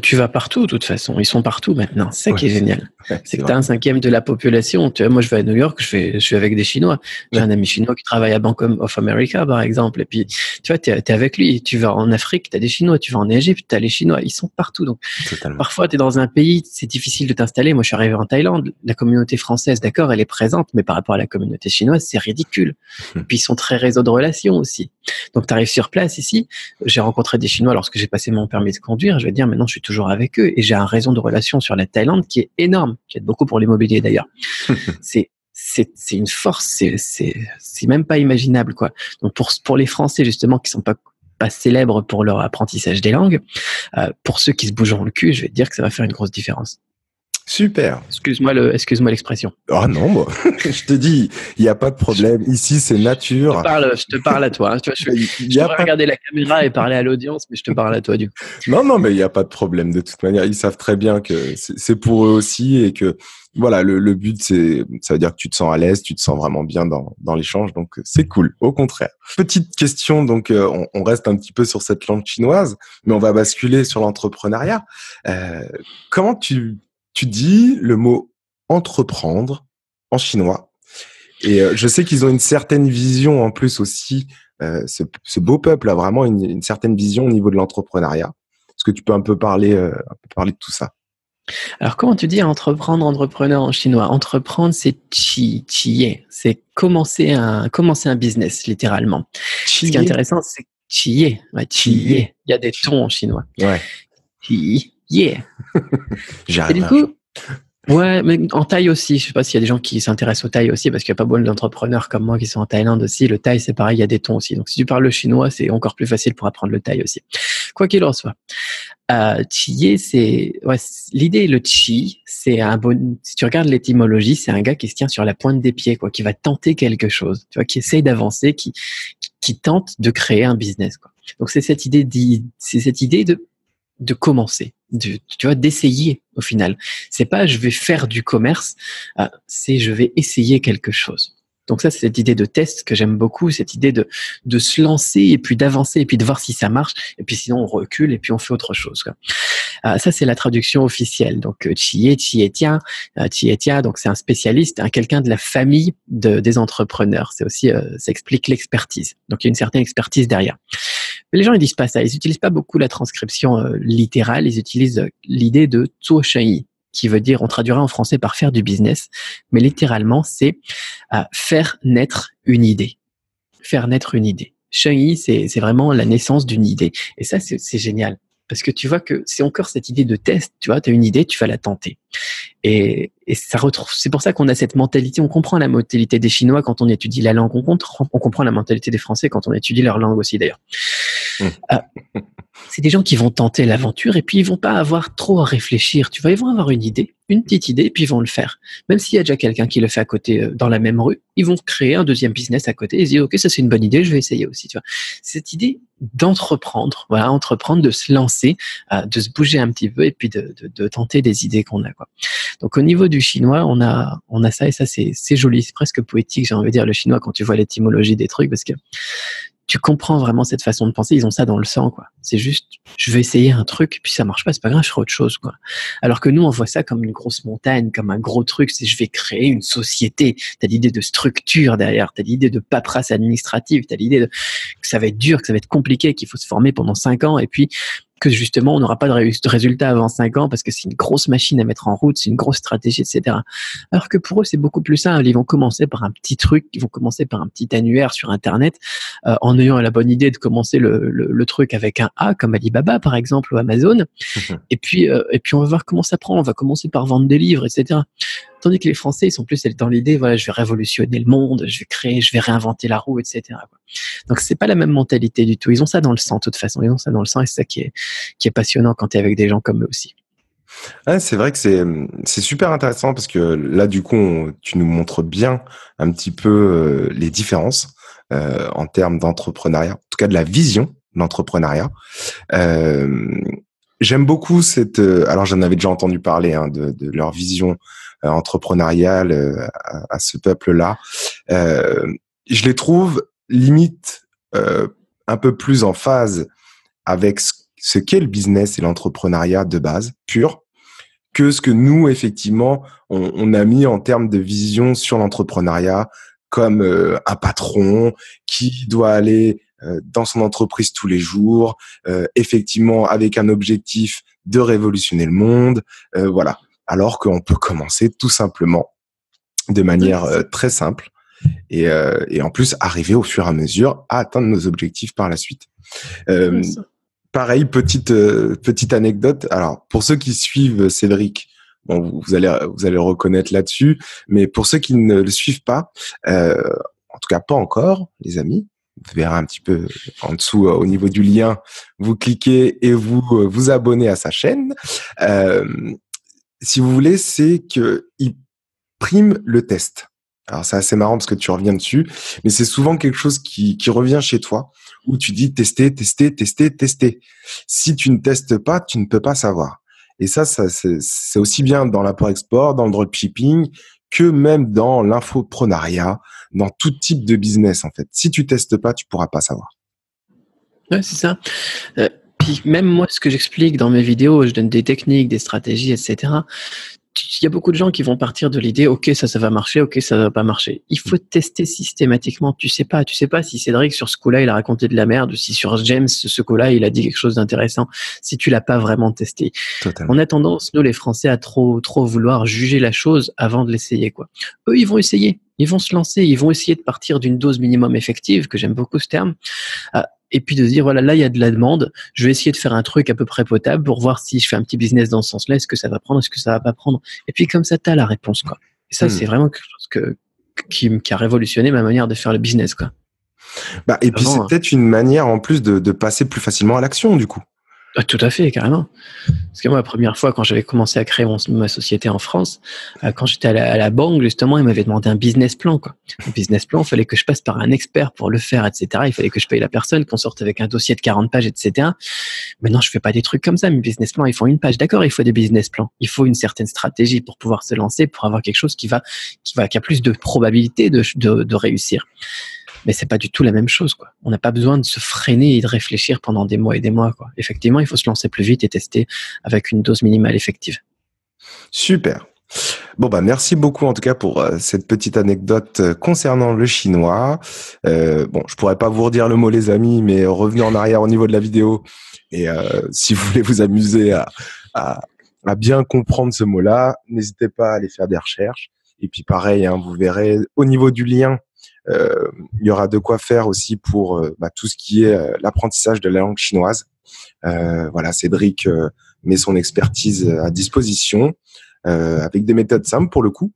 Tu vas partout, de toute façon. Ils sont partout maintenant. C'est ça qui est génial. Ouais, c'est que tu as 1/5 de la population. Tu vois, moi, je vais à New York, je suis avec des Chinois. J'ai un ami chinois qui travaille à Bank of America, par exemple. Et puis, tu vois, t'es avec lui. Tu vas en Afrique, tu as des Chinois. Tu vas en Égypte, tu as les Chinois. Ils sont partout. Donc, parfois, tu es dans un pays, c'est difficile de t'installer. Moi, je suis arrivé en Thaïlande. La communauté française, d'accord, elle est présente, mais par rapport à la communauté chinoise, c'est ridicule. Et puis, ils sont très réseau de relations aussi. Donc, tu arrives sur place ici. J'ai rencontré des Chinois lorsque j'ai passé mon permis de conduire. Je vais te dire, maintenant, je suis toujours avec eux et j'ai un réseau de relations sur la Thaïlande qui est énorme, qui aide beaucoup pour l'immobilier d'ailleurs. c'est une force, c'est même pas imaginable, quoi. Donc pour les Français justement qui sont pas célèbres pour leur apprentissage des langues, pour ceux qui se bougent le cul, je vais te dire que ça va faire une grosse différence. Super. Excuse-moi l'expression. Ah non, moi, je te dis, il n'y a pas de problème. Ici, c'est nature. Je te parle à toi. Hein. Tu vois, je pourrais regarder la caméra et parler à l'audience, mais je te parle à toi du coup. Non, mais il n'y a pas de problème. De toute manière, ils savent très bien que c'est pour eux aussi et que voilà, le but, ça veut dire que tu te sens à l'aise, tu te sens vraiment bien dans l'échange. Donc, c'est cool. Au contraire. Petite question. Donc, on reste un petit peu sur cette langue chinoise, mais on va basculer sur l'entrepreneuriat. Comment tu dis le mot entreprendre en chinois? Et je sais qu'ils ont une certaine vision en plus aussi. Ce beau peuple a vraiment une certaine vision au niveau de l'entrepreneuriat. Est-ce que tu peux un peu parler de tout ça? Alors, comment tu dis entrepreneur en chinois? Entreprendre, c'est chiye. C'est commencer un business, littéralement. Ce qui est intéressant, c'est chiye. Ouais, chiye. Il y a des tons en chinois. Ouais. Chiye. Et du coup, ouais, mais en Thaï aussi. Je sais pas s'il y a des gens qui s'intéressent au Thaï aussi, parce qu'il y a pas beaucoup d'entrepreneurs comme moi qui sont en Thaïlande aussi. Le Thaï, c'est pareil, il y a des tons aussi. Donc, si tu parles le chinois, c'est encore plus facile pour apprendre le Thaï aussi. Quoi qu'il en soit. Chiye, l'idée, le chi, c'est si tu regardes l'étymologie, c'est un gars qui se tient sur la pointe des pieds, quoi, qui va tenter quelque chose, tu vois, qui essaye d'avancer, qui tente de créer un business, quoi. Donc, c'est cette idée de commencer, tu vois, d'essayer au final. C'est pas je vais faire du commerce, c'est je vais essayer quelque chose. Donc ça, c'est cette idée de test que j'aime beaucoup, cette idée de se lancer et puis d'avancer et puis de voir si ça marche. Et puis sinon, on recule et puis on fait autre chose, quoi. Ça, c'est la traduction officielle. Donc, Chietia, donc c'est un spécialiste, quelqu'un de la famille des entrepreneurs. C'est aussi, ça explique l'expertise. Donc, il y a une certaine expertise derrière. Mais les gens, ils disent pas ça. Ils utilisent pas beaucoup la transcription littérale. Ils utilisent l'idée de Zuo Shenyi, qui veut dire, on traduirait en français par faire du business, mais littéralement, c'est faire naître une idée. Faire naître une idée. Shenyi, c'est vraiment la naissance d'une idée. Et ça, c'est génial. Parce que tu vois que c'est encore cette idée de test. Tu vois, tu as une idée, tu vas la tenter. Et ça retrouve. C'est pour ça qu'on a cette mentalité. On comprend la mentalité des Chinois quand on étudie la langue. On comprend la mentalité des Français quand on étudie leur langue aussi, d'ailleurs. C'est des gens qui vont tenter l'aventure et puis ils vont pas avoir trop à réfléchir. Tu vois, ils vont avoir une idée, une petite idée, et puis ils vont le faire. Même s'il y a déjà quelqu'un qui le fait à côté, dans la même rue, ils vont créer un deuxième business à côté et se dire, OK, ça c'est une bonne idée, je vais essayer aussi, tu vois. Cette idée d'entreprendre, voilà, entreprendre, de se lancer, de se bouger un petit peu et puis de tenter des idées qu'on a, quoi. Donc, au niveau du chinois, on a ça et ça, c'est joli, c'est presque poétique, j'ai envie de dire, le chinois, quand tu vois l'étymologie des trucs, parce que tu comprends vraiment cette façon de penser, ils ont ça dans le sang, quoi. C'est juste, je vais essayer un truc, puis ça marche pas, c'est pas grave, je ferai autre chose, quoi. Alors que nous, on voit ça comme une grosse montagne, comme un gros truc, c'est je vais créer une société. T'as l'idée de structure derrière, t'as l'idée de paperasse administrative, t'as l'idée que ça va être dur, que ça va être compliqué, qu'il faut se former pendant 5 ans, et puis que justement, on n'aura pas de résultat avant 5 ans parce que c'est une grosse machine à mettre en route, c'est une grosse stratégie, etc. Alors que pour eux, c'est beaucoup plus simple. Ils vont commencer par un petit truc, ils vont commencer par un petit annuaire sur Internet, en ayant la bonne idée de commencer le truc avec un A, comme Alibaba, par exemple, ou Amazon. Et puis, on va voir comment ça prend. On va commencer par vendre des livres, etc. Tandis que les Français, ils sont plus dans l'idée, voilà, je vais révolutionner le monde, je vais réinventer la roue, etc. Donc, c'est pas la même mentalité du tout. Ils ont ça dans le sang, de toute façon. Ils ont ça dans le sang et c'est ça qui est passionnant quand tu es avec des gens comme eux aussi. Ouais, c'est vrai que c'est super intéressant parce que là, du coup, tu nous montres bien un petit peu les différences en termes d'entrepreneuriat, en tout cas de la vision de l'entrepreneuriat. J'aime beaucoup alors j'en avais déjà entendu parler de leur vision entrepreneuriale à ce peuple-là. Je les trouve limite un peu plus en phase avec ce qu'est le business et l'entrepreneuriat de base pur que ce que nous effectivement on a mis en termes de vision sur l'entrepreneuriat comme un patron qui doit aller dans son entreprise tous les jours, effectivement avec un objectif de révolutionner le monde, voilà. Alors qu'on peut commencer tout simplement de manière très simple et en plus arriver au fur et à mesure à atteindre nos objectifs par la suite. Pareil, petite anecdote. Alors, pour ceux qui suivent Cédric, bon, vous allez le reconnaître là-dessus, mais pour ceux qui ne le suivent pas, en tout cas pas encore, les amis, vous verrez un petit peu en dessous au niveau du lien, vous cliquez et vous abonnez à sa chaîne. Si vous voulez, c'est que il prime le test. Alors c'est assez marrant parce que tu reviens dessus, mais c'est souvent quelque chose qui revient chez toi où tu dis tester. Si tu ne testes pas, tu ne peux pas savoir. Et ça c'est aussi bien dans l'import-export, dans le dropshipping, que même dans l'infoprenariat, dans tout type de business en fait. Si tu testes pas, tu pourras pas savoir. Ouais, c'est ça. Puis même moi, ce que j'explique dans mes vidéos, je donne des techniques, des stratégies, etc. Il y a beaucoup de gens qui vont partir de l'idée, ok, ça va marcher, ok, ça va pas marcher. Il faut tester systématiquement. Tu sais pas si Cédric sur ce coup-là il a raconté de la merde, ou si sur James ce coup-là il a dit quelque chose d'intéressant. Si tu l'as pas vraiment testé, totalement. On a tendance, nous les Français, à trop vouloir juger la chose avant de l'essayer, quoi. Eux, ils vont essayer, ils vont se lancer, ils vont essayer de partir d'une dose minimum effective, que j'aime beaucoup ce terme. Et puis de se dire, voilà, là, il y a de la demande, je vais essayer de faire un truc à peu près potable pour voir si je fais un petit business dans ce sens-là, est-ce que ça va prendre, est-ce que ça va pas prendre. Et puis comme ça, tu as la réponse, quoi. Et ça, c'est vraiment quelque chose qui a révolutionné ma manière de faire le business, quoi. Et puis c'est peut-être une manière en plus de passer plus facilement à l'action, du coup. Ah, tout à fait, carrément. Parce que moi, la première fois, quand j'avais commencé à créer ma société en France, quand j'étais à la banque, justement, ils m'avaient demandé un business plan, quoi. Un business plan, il fallait que je passe par un expert pour le faire, etc. Il fallait que je paye la personne, qu'on sorte avec un dossier de 40 pages, etc. Maintenant, je fais pas des trucs comme ça. Mes business plans, ils font une page. D'accord, il faut des business plans. Il faut une certaine stratégie pour pouvoir se lancer, pour avoir quelque chose qui a plus de probabilité de réussir. Mais c'est pas du tout la même chose, quoi. On n'a pas besoin de se freiner et de réfléchir pendant des mois et des mois, quoi. Effectivement, il faut se lancer plus vite et tester avec une dose minimale effective. Super. Bon, merci beaucoup en tout cas pour cette petite anecdote concernant le chinois. Je pourrais pas vous redire le mot les amis, mais revenez en arrière au niveau de la vidéo et si vous voulez vous amuser à bien comprendre ce mot-là, n'hésitez pas à aller faire des recherches. Et puis pareil, vous verrez au niveau du lien, il y aura de quoi faire aussi pour tout ce qui est l'apprentissage de la langue chinoise. Cédric met son expertise à disposition. Avec des méthodes simples pour le coup,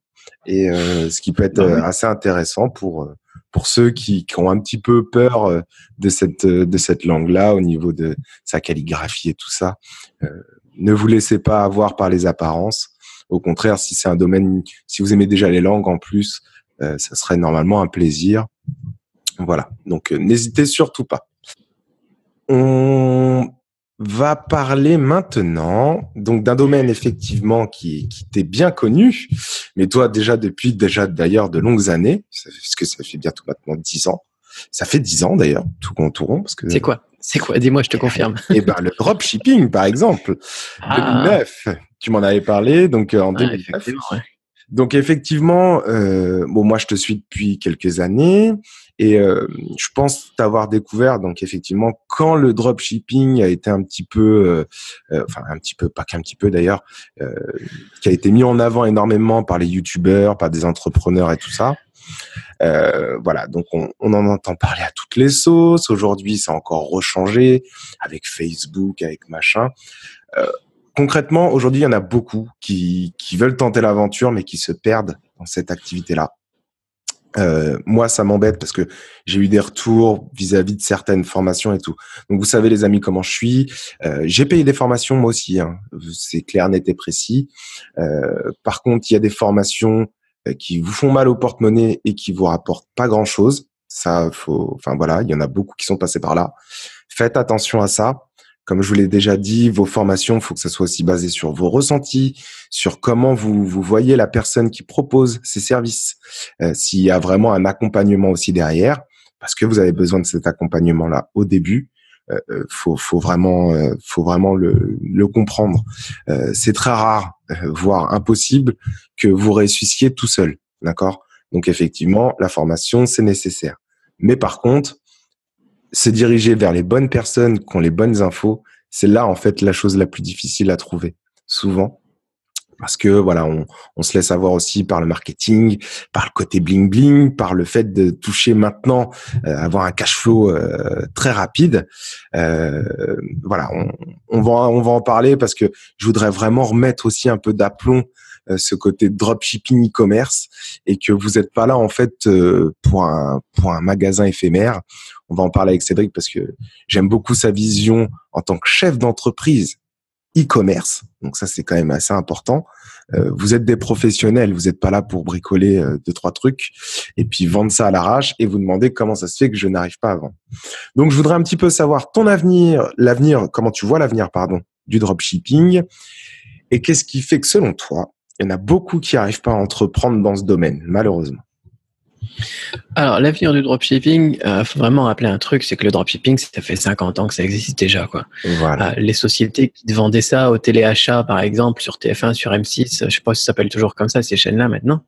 et ce qui peut être assez intéressant pour ceux qui ont un petit peu peur de cette langue-là au niveau de sa calligraphie et tout ça. Ne vous laissez pas avoir par les apparences. Au contraire, si c'est un domaine, si vous aimez déjà les langues en plus, ça serait normalement un plaisir. Voilà. Donc n'hésitez surtout pas. On va parler maintenant donc d'un domaine effectivement qui t'est bien connu, mais toi déjà d'ailleurs de longues années, parce que ça fait bientôt maintenant 10 ans. Ça fait 10 ans d'ailleurs, tout rond. Parce que... C'est quoi? Dis-moi, je te confirme. Le dropshipping, par exemple. 2009, tu m'en avais parlé, donc en 2009. Ouais. Donc effectivement, moi je te suis depuis quelques années et je pense t'avoir découvert donc effectivement quand le dropshipping a été un petit peu, pas qu'un petit peu d'ailleurs, qui a été mis en avant énormément par les youtubeurs, par des entrepreneurs et tout ça. Donc on en entend parler à toutes les sauces. Aujourd'hui, ça a encore rechangé avec Facebook, avec machin. Concrètement, aujourd'hui, il y en a beaucoup qui veulent tenter l'aventure, mais qui se perdent dans cette activité-là. Moi, ça m'embête parce que j'ai eu des retours vis-à-vis de certaines formations et tout. Donc, vous savez, les amis, comment je suis. J'ai payé des formations, moi aussi. C'est clair, net et précis. Par contre, il y a des formations qui vous font mal au porte-monnaie et qui vous rapportent pas grand-chose. Il y en a beaucoup qui sont passés par là. Faites attention à ça. Comme je vous l'ai déjà dit, vos formations, il faut que ça soit aussi basé sur vos ressentis, sur comment vous voyez la personne qui propose ces services, s'il y a vraiment un accompagnement aussi derrière, parce que vous avez besoin de cet accompagnement-là au début. Faut vraiment le comprendre. C'est très rare, voire impossible, que vous réussissiez tout seul, d'accord ? Donc effectivement, la formation, c'est nécessaire. Mais par contre, se diriger vers les bonnes personnes qui ont les bonnes infos, c'est là en fait la chose la plus difficile à trouver souvent, parce que on se laisse avoir aussi par le marketing, par le côté bling bling, par le fait de toucher maintenant, avoir un cash flow très rapide. On va en parler parce que je voudrais vraiment remettre aussi un peu d'aplomb ce côté dropshipping e-commerce et que vous n'êtes pas là en fait pour un magasin éphémère. On va en parler avec Cédric parce que j'aime beaucoup sa vision en tant que chef d'entreprise e-commerce. Donc ça, c'est quand même assez important. Vous êtes des professionnels, vous n'êtes pas là pour bricoler 2-3 trucs et puis vendre ça à l'arrache et vous demander comment ça se fait que je n'arrive pas à vendre. Donc je voudrais un petit peu savoir ton l'avenir, comment tu vois l'avenir, du dropshipping et qu'est-ce qui fait que selon toi, il y en a beaucoup qui n'arrivent pas à entreprendre dans ce domaine, malheureusement. Alors, l'avenir du dropshipping, faut vraiment rappeler un truc, c'est que le dropshipping, ça fait 50 ans que ça existe déjà, quoi. Voilà. Les sociétés qui te vendaient ça au téléachat, par exemple, sur TF1, sur M6, je sais pas si ça s'appelle toujours comme ça, ces chaînes-là maintenant,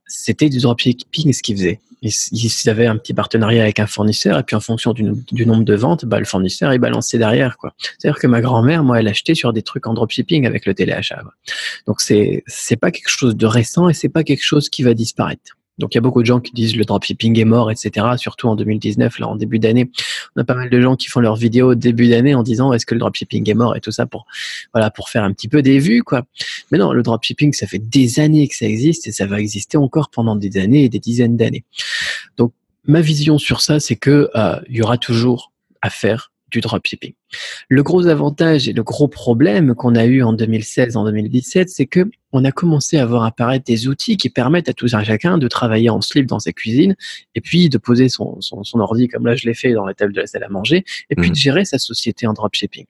c'était du dropshipping ce qu'ils faisaient. Ils avaient un petit partenariat avec un fournisseur et puis en fonction du nombre de ventes, le fournisseur, il balançait derrière, quoi. C'est-à-dire que ma grand-mère, moi, elle achetait sur des trucs en dropshipping avec le téléachat, quoi. Donc, c'est pas quelque chose de récent et c'est pas quelque chose qui va disparaître. Donc, il y a beaucoup de gens qui disent le dropshipping est mort, etc. Surtout en 2019, là, en début d'année. On a pas mal de gens qui font leurs vidéos au début d'année en disant est-ce que le dropshipping est mort et tout ça pour faire un petit peu des vues, quoi. Mais non, le dropshipping, ça fait des années que ça existe et ça va exister encore pendant des années et des dizaines d'années. Donc, ma vision sur ça, c'est que, il y aura toujours à faire du dropshipping. Le gros avantage et le gros problème qu'on a eu en 2016, en 2017, c'est que on a commencé à voir apparaître des outils qui permettent à tout un chacun de travailler en slip dans sa cuisine et puis de poser son ordi, comme là je l'ai fait dans la table de la salle à manger, et puis de gérer sa société en dropshipping.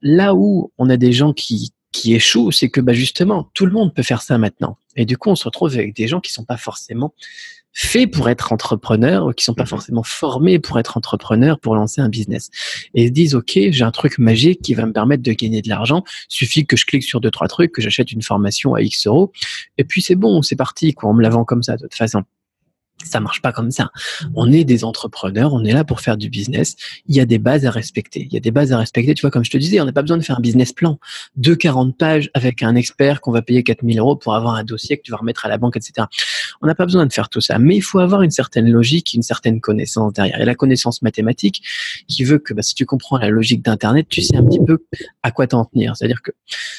Là où on a des gens qui échouent, c'est que justement, tout le monde peut faire ça maintenant. Et du coup, on se retrouve avec des gens qui sont pas forcément faits pour être entrepreneurs, ou qui sont pas forcément formés pour être entrepreneurs, pour lancer un business. Et ils se disent, OK, j'ai un truc magique qui va me permettre de gagner de l'argent. Suffit que je clique sur 2-3 trucs, que j'achète une formation à X euros. Et puis c'est bon, c'est parti, quoi. On me la vend comme ça, de toute façon. Ça marche pas comme ça. On est des entrepreneurs, on est là pour faire du business. Il y a des bases à respecter. Il y a des bases à respecter. Tu vois, comme je te disais, on n'a pas besoin de faire un business plan de 40 pages avec un expert qu'on va payer 4 000 euros pour avoir un dossier que tu vas remettre à la banque, etc. On n'a pas besoin de faire tout ça. Mais il faut avoir une certaine logique, une certaine connaissance derrière. Et la connaissance mathématique qui veut que si tu comprends la logique d'Internet, tu sais un petit peu à quoi t'en tenir. C'est-à-dire que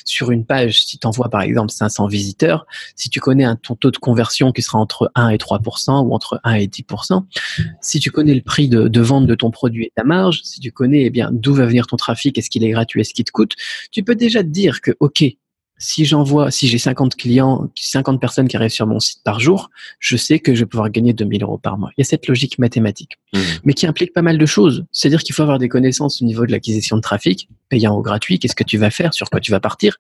sur une page, si tu envoies par exemple 500 visiteurs, si tu connais ton taux de conversion qui sera entre 1 et 3%, ou entre 1 et 10%, si tu connais le prix de vente de ton produit et ta marge, si tu connais d'où va venir ton trafic, est-ce qu'il est gratuit, est-ce qu'il te coûte, tu peux déjà te dire que OK, si j'ai 50 clients, 50 personnes qui arrivent sur mon site par jour, je sais que je vais pouvoir gagner 2 000 euros par mois. Il y a cette logique mathématique, mais qui implique pas mal de choses. C'est-à-dire qu'il faut avoir des connaissances au niveau de l'acquisition de trafic, payant ou gratuit, qu'est-ce que tu vas faire, sur quoi tu vas partir.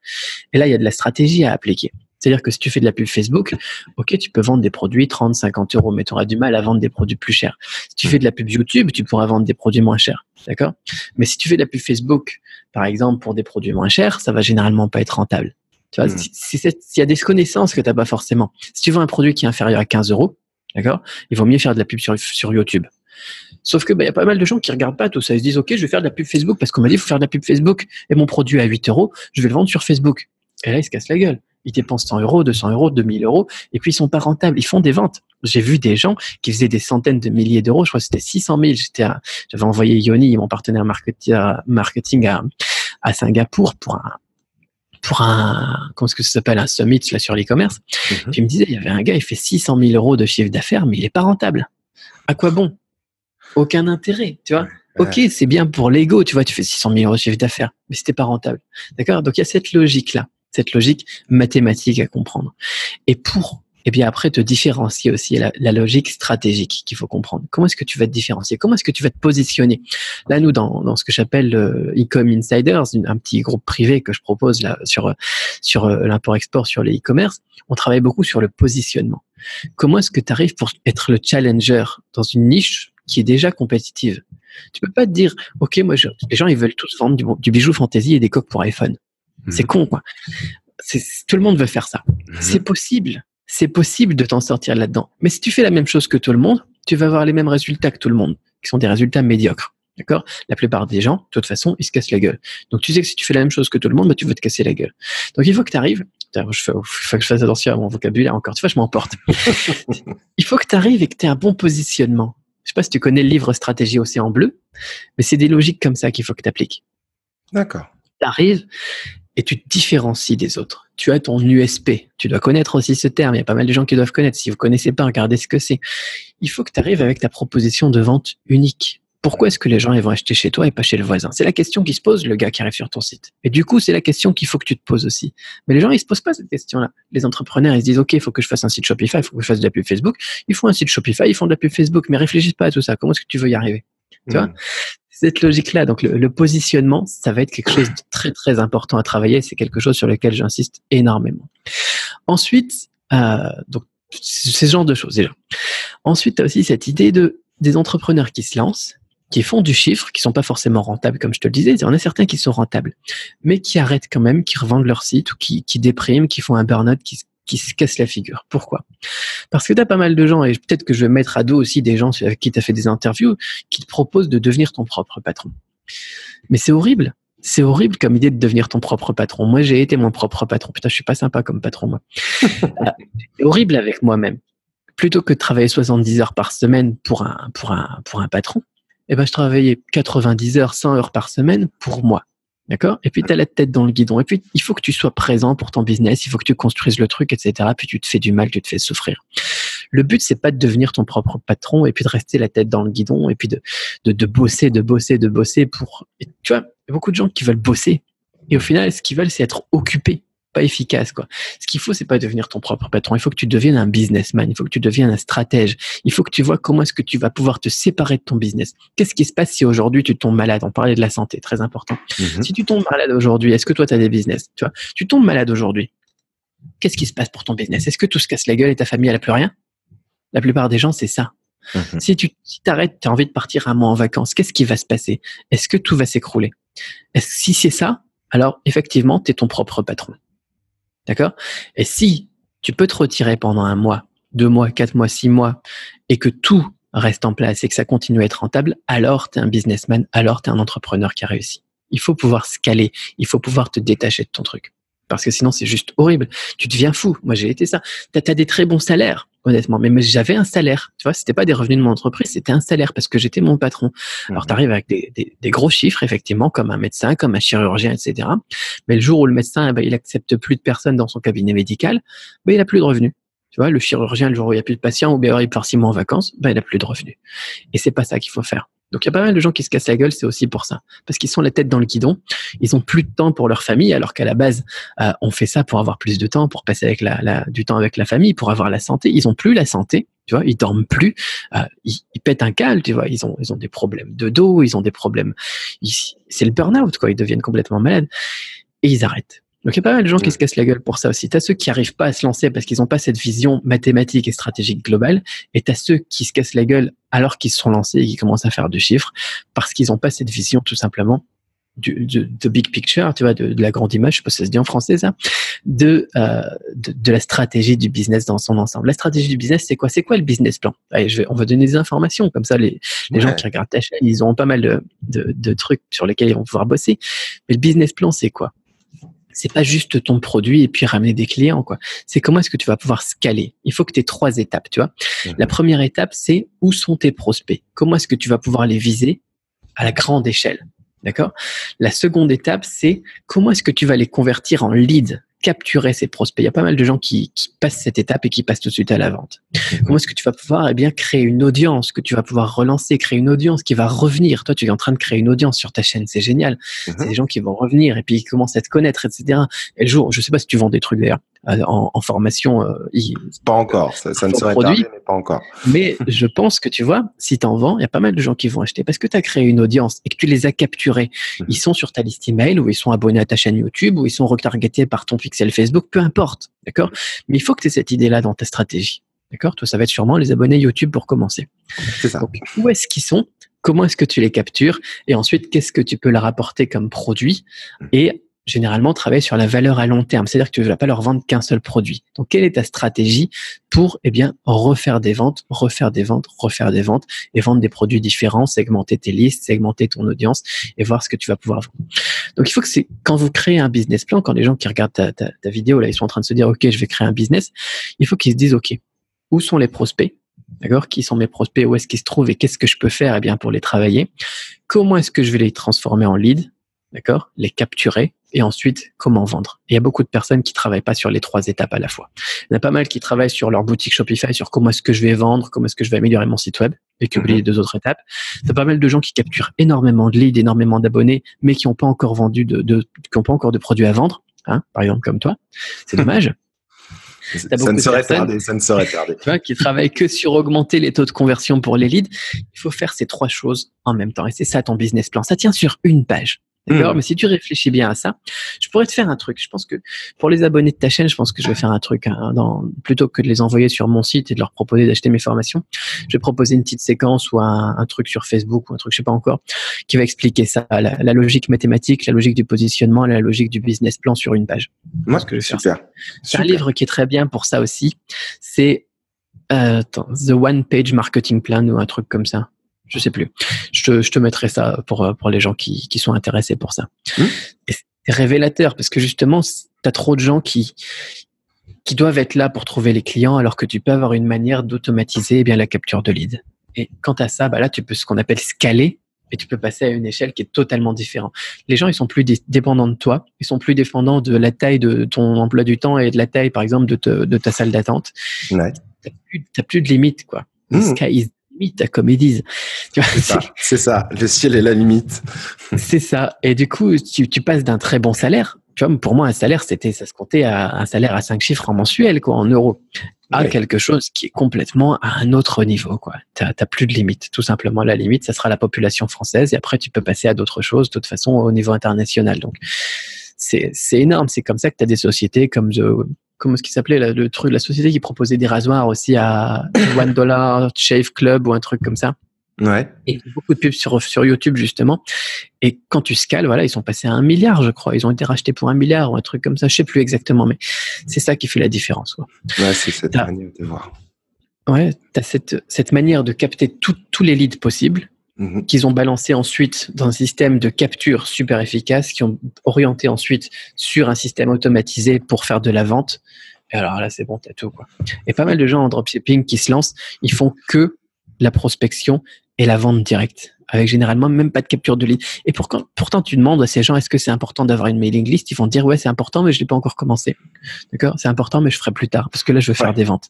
Et là, il y a de la stratégie à appliquer. C'est-à-dire que si tu fais de la pub Facebook, OK, tu peux vendre des produits 30, 50 euros, mais tu auras du mal à vendre des produits plus chers. Si tu fais de la pub YouTube, tu pourras vendre des produits moins chers. D'accord? Mais si tu fais de la pub Facebook, par exemple, pour des produits moins chers, ça va généralement pas être rentable. Tu vois, s'il y a des connaissances que tu n'as pas forcément. Si tu vends un produit qui est inférieur à 15 euros, d'accord, il vaut mieux faire de la pub sur YouTube. Sauf que, y a pas mal de gens qui regardent pas tout ça. Ils se disent, OK, je vais faire de la pub Facebook parce qu'on m'a dit, il faut faire de la pub Facebook et mon produit est à 8 euros, je vais le vendre sur Facebook. Et là, ils se cassent la gueule. Ils dépensent 100 euros, 200 euros, 2000 euros, et puis ils sont pas rentables. Ils font des ventes. J'ai vu des gens qui faisaient des centaines de milliers d'euros. Je crois que c'était 600 000. J'avais envoyé Yoni, mon partenaire marketing à Singapour pour un, comment est-ce que ça s'appelle, un summit là sur l'e-commerce. Puis il me disait, il y avait un gars, il fait 600 000 euros de chiffre d'affaires, mais il est pas rentable. À quoi bon? Aucun intérêt, tu vois. OK, c'est bien pour l'ego, tu vois, tu fais 600 000 euros de chiffre d'affaires, mais c'était pas rentable. D'accord? Donc il y a cette logique-là, cette logique mathématique à comprendre. Et bien après te différencier aussi la logique stratégique qu'il faut comprendre. Comment est-ce que tu vas te différencier? Comment est-ce que tu vas te positionner? Là, nous, dans ce que j'appelle e-com insiders, un petit groupe privé que je propose là sur l'import-export, sur les e-commerce, on travaille beaucoup sur le positionnement. Comment est-ce que tu arrives pour être le challenger dans une niche qui est déjà compétitive? Tu peux pas te dire, OK, moi, les gens, ils veulent tous vendre du bijou fantaisie et des coques pour iPhone. C'est con, quoi. Tout le monde veut faire ça. C'est possible. C'est possible de t'en sortir là-dedans. Mais si tu fais la même chose que tout le monde, tu vas avoir les mêmes résultats que tout le monde, qui sont des résultats médiocres. D'accord? La plupart des gens, de toute façon, ils se cassent la gueule. Donc, tu sais que si tu fais la même chose que tout le monde, tu vas te casser la gueule. Donc, il faut que tu arrives. Il faut que je fasse attention à mon vocabulaire encore. Tu vois, je m'emporte. Il faut que tu arrives et que tu aies un bon positionnement. Je sais pas si tu connais le livre Stratégie Océan Bleu, mais c'est des logiques comme ça qu'il faut que tu appliques. D'accord. Tu arrives et tu te différencies des autres. Tu as ton USP. Tu dois connaître aussi ce terme. Il y a pas mal de gens qui doivent connaître. Si vous ne connaissez pas, regardez ce que c'est. Il faut que tu arrives avec ta proposition de vente unique. Pourquoi est-ce que les gens ils vont acheter chez toi et pas chez le voisin? C'est la question qui se pose, le gars qui arrive sur ton site. Et du coup, c'est la question qu'il faut que tu te poses aussi. Mais les gens, ils se posent pas cette question-là. Les entrepreneurs, ils se disent, OK, il faut que je fasse un site Shopify, il faut que je fasse de la pub Facebook. Ils font un site Shopify, ils font de la pub Facebook, mais réfléchissent pas à tout ça. Comment est-ce que tu veux y arriver? Tu vois? Cette logique-là, donc le positionnement, ça va être quelque chose de très, très important à travailler. C'est quelque chose sur lequel j'insiste énormément. Ensuite, donc, c'est ce genre de choses, déjà. Ensuite, tu as aussi cette idée des entrepreneurs qui se lancent, qui font du chiffre, qui sont pas forcément rentables, comme je te le disais. Il y en a certains qui sont rentables, mais qui arrêtent quand même, qui revendent leur site ou qui dépriment, qui font un burn-out, qui se cassent la figure. Pourquoi? Parce que tu as pas mal de gens, et peut-être que je vais mettre à dos aussi des gens avec qui tu as fait des interviews, qui te proposent de devenir ton propre patron. Mais c'est horrible. C'est horrible comme idée de devenir ton propre patron. Moi, j'ai été mon propre patron. Putain, je suis pas sympa comme patron, moi. C'est horrible avec moi-même. Plutôt que de travailler 70 heures par semaine pour un patron, eh ben, je travaillais 90 heures, 100 heures par semaine pour moi. D'accord? Et puis, tu as la tête dans le guidon. Et puis, il faut que tu sois présent pour ton business. Il faut que tu construises le truc, etc. Puis, tu te fais du mal, tu te fais souffrir. Le but, c'est pas de devenir ton propre patron et puis de rester la tête dans le guidon et puis de bosser pour, et tu vois, il y a beaucoup de gens qui veulent bosser et au final, ce qu'ils veulent, c'est être occupés, pas efficace, quoi. Ce qu'il faut, c'est pas devenir ton propre patron. Il faut que tu deviennes un businessman. Il faut que tu deviennes un stratège. Il faut que tu vois comment est-ce que tu vas pouvoir te séparer de ton business. Qu'est-ce qui se passe si aujourd'hui tu tombes malade? On parlait de la santé, très important. Si tu tombes malade aujourd'hui, est-ce que toi, tu as des business? Tu vois, tu tombes malade aujourd'hui. Qu'est-ce qui se passe pour ton business? Est-ce que tout se casse la gueule et ta famille, elle a plus rien? La plupart des gens, c'est ça. Si tu t'arrêtes, tu as envie de partir un mois en vacances, qu'est-ce qui va se passer? Est-ce que tout va s'écrouler? Si c'est ça, alors effectivement, tu es ton propre patron. D'accord? Et si tu peux te retirer pendant 1 mois, 2 mois, 4 mois, 6 mois, et que tout reste en place et que ça continue à être rentable, alors tu es un businessman, alors tu es un entrepreneur qui a réussi. Il faut pouvoir scaler, il faut pouvoir te détacher de ton truc. Parce que sinon, c'est juste horrible. Tu deviens fou. Moi, j'ai été ça. T'as des très bons salaires, honnêtement. Mais j'avais un salaire. Tu vois, c'était pas des revenus de mon entreprise, c'était un salaire parce que j'étais mon patron. Alors, t'arrives avec des gros chiffres, effectivement, comme un médecin, comme un chirurgien, etc. Mais le jour où le médecin, il accepte plus de personnes dans son cabinet médical, il a plus de revenus. Tu vois, le chirurgien, le jour où il n'y a plus de patients, ou bien alors il part 6 mois en vacances, il a plus de revenus. Et c'est pas ça qu'il faut faire. Donc, il y a pas mal de gens qui se cassent la gueule, c'est aussi pour ça. Parce qu'ils sont la tête dans le guidon. Ils ont plus de temps pour leur famille, alors qu'à la base, on fait ça pour avoir plus de temps, pour passer avec du temps avec la famille, pour avoir la santé. Ils ont plus la santé, tu vois, ils dorment plus, ils pètent un câble, tu vois, ils ont des problèmes de dos, ils ont des problèmes, c'est le burn-out, quoi, ils deviennent complètement malades et ils arrêtent. Donc, il y a pas mal de gens qui se cassent la gueule pour ça aussi. T'as ceux qui arrivent pas à se lancer parce qu'ils ont pas cette vision mathématique et stratégique globale. Et t'as ceux qui se cassent la gueule alors qu'ils se sont lancés et qui commencent à faire du chiffre parce qu'ils ont pas cette vision, tout simplement, de big picture, tu vois, de la grande image, je sais pas si ça se dit en français, ça, de la stratégie du business dans son ensemble. La stratégie du business, c'est quoi? C'est quoi le business plan? Allez, on va donner des informations. Comme ça, les gens qui regardent ta chaîne, ils auront pas mal de trucs sur lesquels ils vont pouvoir bosser. Mais le business plan, c'est quoi? C'est pas juste ton produit et puis ramener des clients, quoi. C'est comment est-ce que tu vas pouvoir scaler. Il faut que tu aies 3 étapes, tu vois. La première étape, c'est où sont tes prospects? Comment est-ce que tu vas pouvoir les viser à la grande échelle? D'accord? La seconde étape, c'est comment est-ce que tu vas les convertir en leads, capturer ces prospects. Il y a pas mal de gens qui passent cette étape et qui passent tout de suite à la vente. Comment est-ce que tu vas pouvoir créer une audience que tu vas pouvoir relancer, créer une audience qui va revenir. Toi, tu es en train de créer une audience sur ta chaîne, c'est génial. C'est des gens qui vont revenir et puis ils commencent à te connaître, etc. Et le jour, je sais pas si tu vends des trucs d'ailleurs en formation. Pas encore, ça ne serait tardé, mais pas encore. Mais je pense que tu vois, si tu en vends, il y a pas mal de gens qui vont acheter parce que tu as créé une audience et que tu les as capturés. Ils sont sur ta liste email ou ils sont abonnés à ta chaîne YouTube ou ils sont retargetés par ton pixel Facebook, peu importe, d'accord? Mais il faut que tu aies cette idée-là dans ta stratégie, d'accord? Toi, ça va être sûrement les abonnés YouTube pour commencer. C'est ça. Donc, où est-ce qu'ils sont? Comment est-ce que tu les captures? Et ensuite, qu'est-ce que tu peux leur apporter comme produit? Et généralement, travailler sur la valeur à long terme. C'est-à-dire que tu ne vas pas leur vendre qu'un seul produit. Donc, quelle est ta stratégie pour, refaire des ventes et vendre des produits différents, segmenter tes listes, segmenter ton audience et voir ce que tu vas pouvoir vendre. Donc, il faut que quand vous créez un business plan, quand les gens qui regardent ta vidéo, là, ils sont en train de se dire, OK, je vais créer un business, il faut qu'ils se disent, OK, où sont les prospects? D'accord? Qui sont mes prospects? Où est-ce qu'ils se trouvent? Et qu'est-ce que je peux faire, pour les travailler? Comment est-ce que je vais les transformer en leads? D'accord? Les capturer et ensuite comment vendre. Et il y a beaucoup de personnes qui travaillent pas sur les 3 étapes à la fois. Il y en a pas mal qui travaillent sur leur boutique Shopify, sur comment est-ce que je vais vendre, comment est-ce que je vais améliorer mon site web et qui oublient les 2 autres étapes. Il y a pas mal de gens qui capturent énormément de leads, énormément d'abonnés, mais qui n'ont pas encore vendu qui n'ont pas encore de produits à vendre, hein, par exemple comme toi. C'est dommage. Ça ne serait tardé. Tu vois, qui travaillent que sur augmenter les taux de conversion pour les leads. Il faut faire ces 3 choses en même temps. Et c'est ça ton business plan. Ça tient sur une page. D'accord? Mais si tu réfléchis bien à ça, je pourrais te faire un truc. Je pense que pour les abonnés de ta chaîne, je pense que je vais faire un truc, plutôt que de les envoyer sur mon site et de leur proposer d'acheter mes formations. Je vais proposer une petite séquence ou un truc sur Facebook ou un truc, je sais pas encore, qui va expliquer ça, la logique mathématique, la logique du positionnement, la logique du business plan sur une page. Moi, super. C'est un livre qui est très bien pour ça aussi. C'est The One Page Marketing Plan ou un truc comme ça. Je sais plus. Je te mettrai ça pour les gens qui sont intéressés pour ça. Et c'est révélateur parce que justement, t'as trop de gens qui doivent être là pour trouver les clients alors que tu peux avoir une manière d'automatiser la capture de leads. Et quant à ça, là, tu peux ce qu'on appelle scaler et tu peux passer à une échelle qui est totalement différente. Les gens, ils sont plus dépendants de toi. Ils sont plus dépendants de la taille de ton emploi du temps et de la taille, par exemple, de ta salle d'attente. Ouais. t'as plus de limite, quoi. The sky is the limit, comme ils disent. Tu vois, c'est ça. Le ciel est la limite. C'est ça. Et du coup, tu passes d'un très bon salaire. Tu vois, pour moi, un salaire, ça se comptait à un salaire à 5 chiffres en mensuel, quoi, en euros, à quelque chose qui est complètement à un autre niveau, quoi. T'as plus de limite. Tout simplement, la limite, ça sera la population française. Et après, tu peux passer à d'autres choses, de toute façon, au niveau international. Donc, c'est énorme. C'est comme ça que tu as des sociétés comme comment ce qui s'appelait le truc, la société qui proposait des rasoirs aussi à $1 Shave Club ou un truc comme ça. Ouais. Et beaucoup de pubs sur YouTube, justement. Et quand tu scales, voilà, ils sont passés à 1 milliard, je crois. Ils ont été rachetés pour 1 milliard ou un truc comme ça. Je sais plus exactement, mais c'est ça qui fait la différence, quoi. Ouais, c'est cette manière de voir. Ouais, t'as cette manière de capter tous les leads possibles qu'ils ont balancé ensuite dans un système de capture super efficace, qui ont orienté ensuite sur un système automatisé pour faire de la vente. Et alors là, c'est bon, t'as tout, quoi. Et pas mal de gens en dropshipping qui se lancent, ils font que la prospection et la vente directe, avec généralement même pas de capture de lead. Et pourtant, tu demandes à ces gens, est-ce que c'est important d'avoir une mailing list? Ils vont te dire, ouais, c'est important, mais je l'ai pas encore commencé. D'accord? C'est important, mais je ferai plus tard, parce que là, je veux faire des ventes.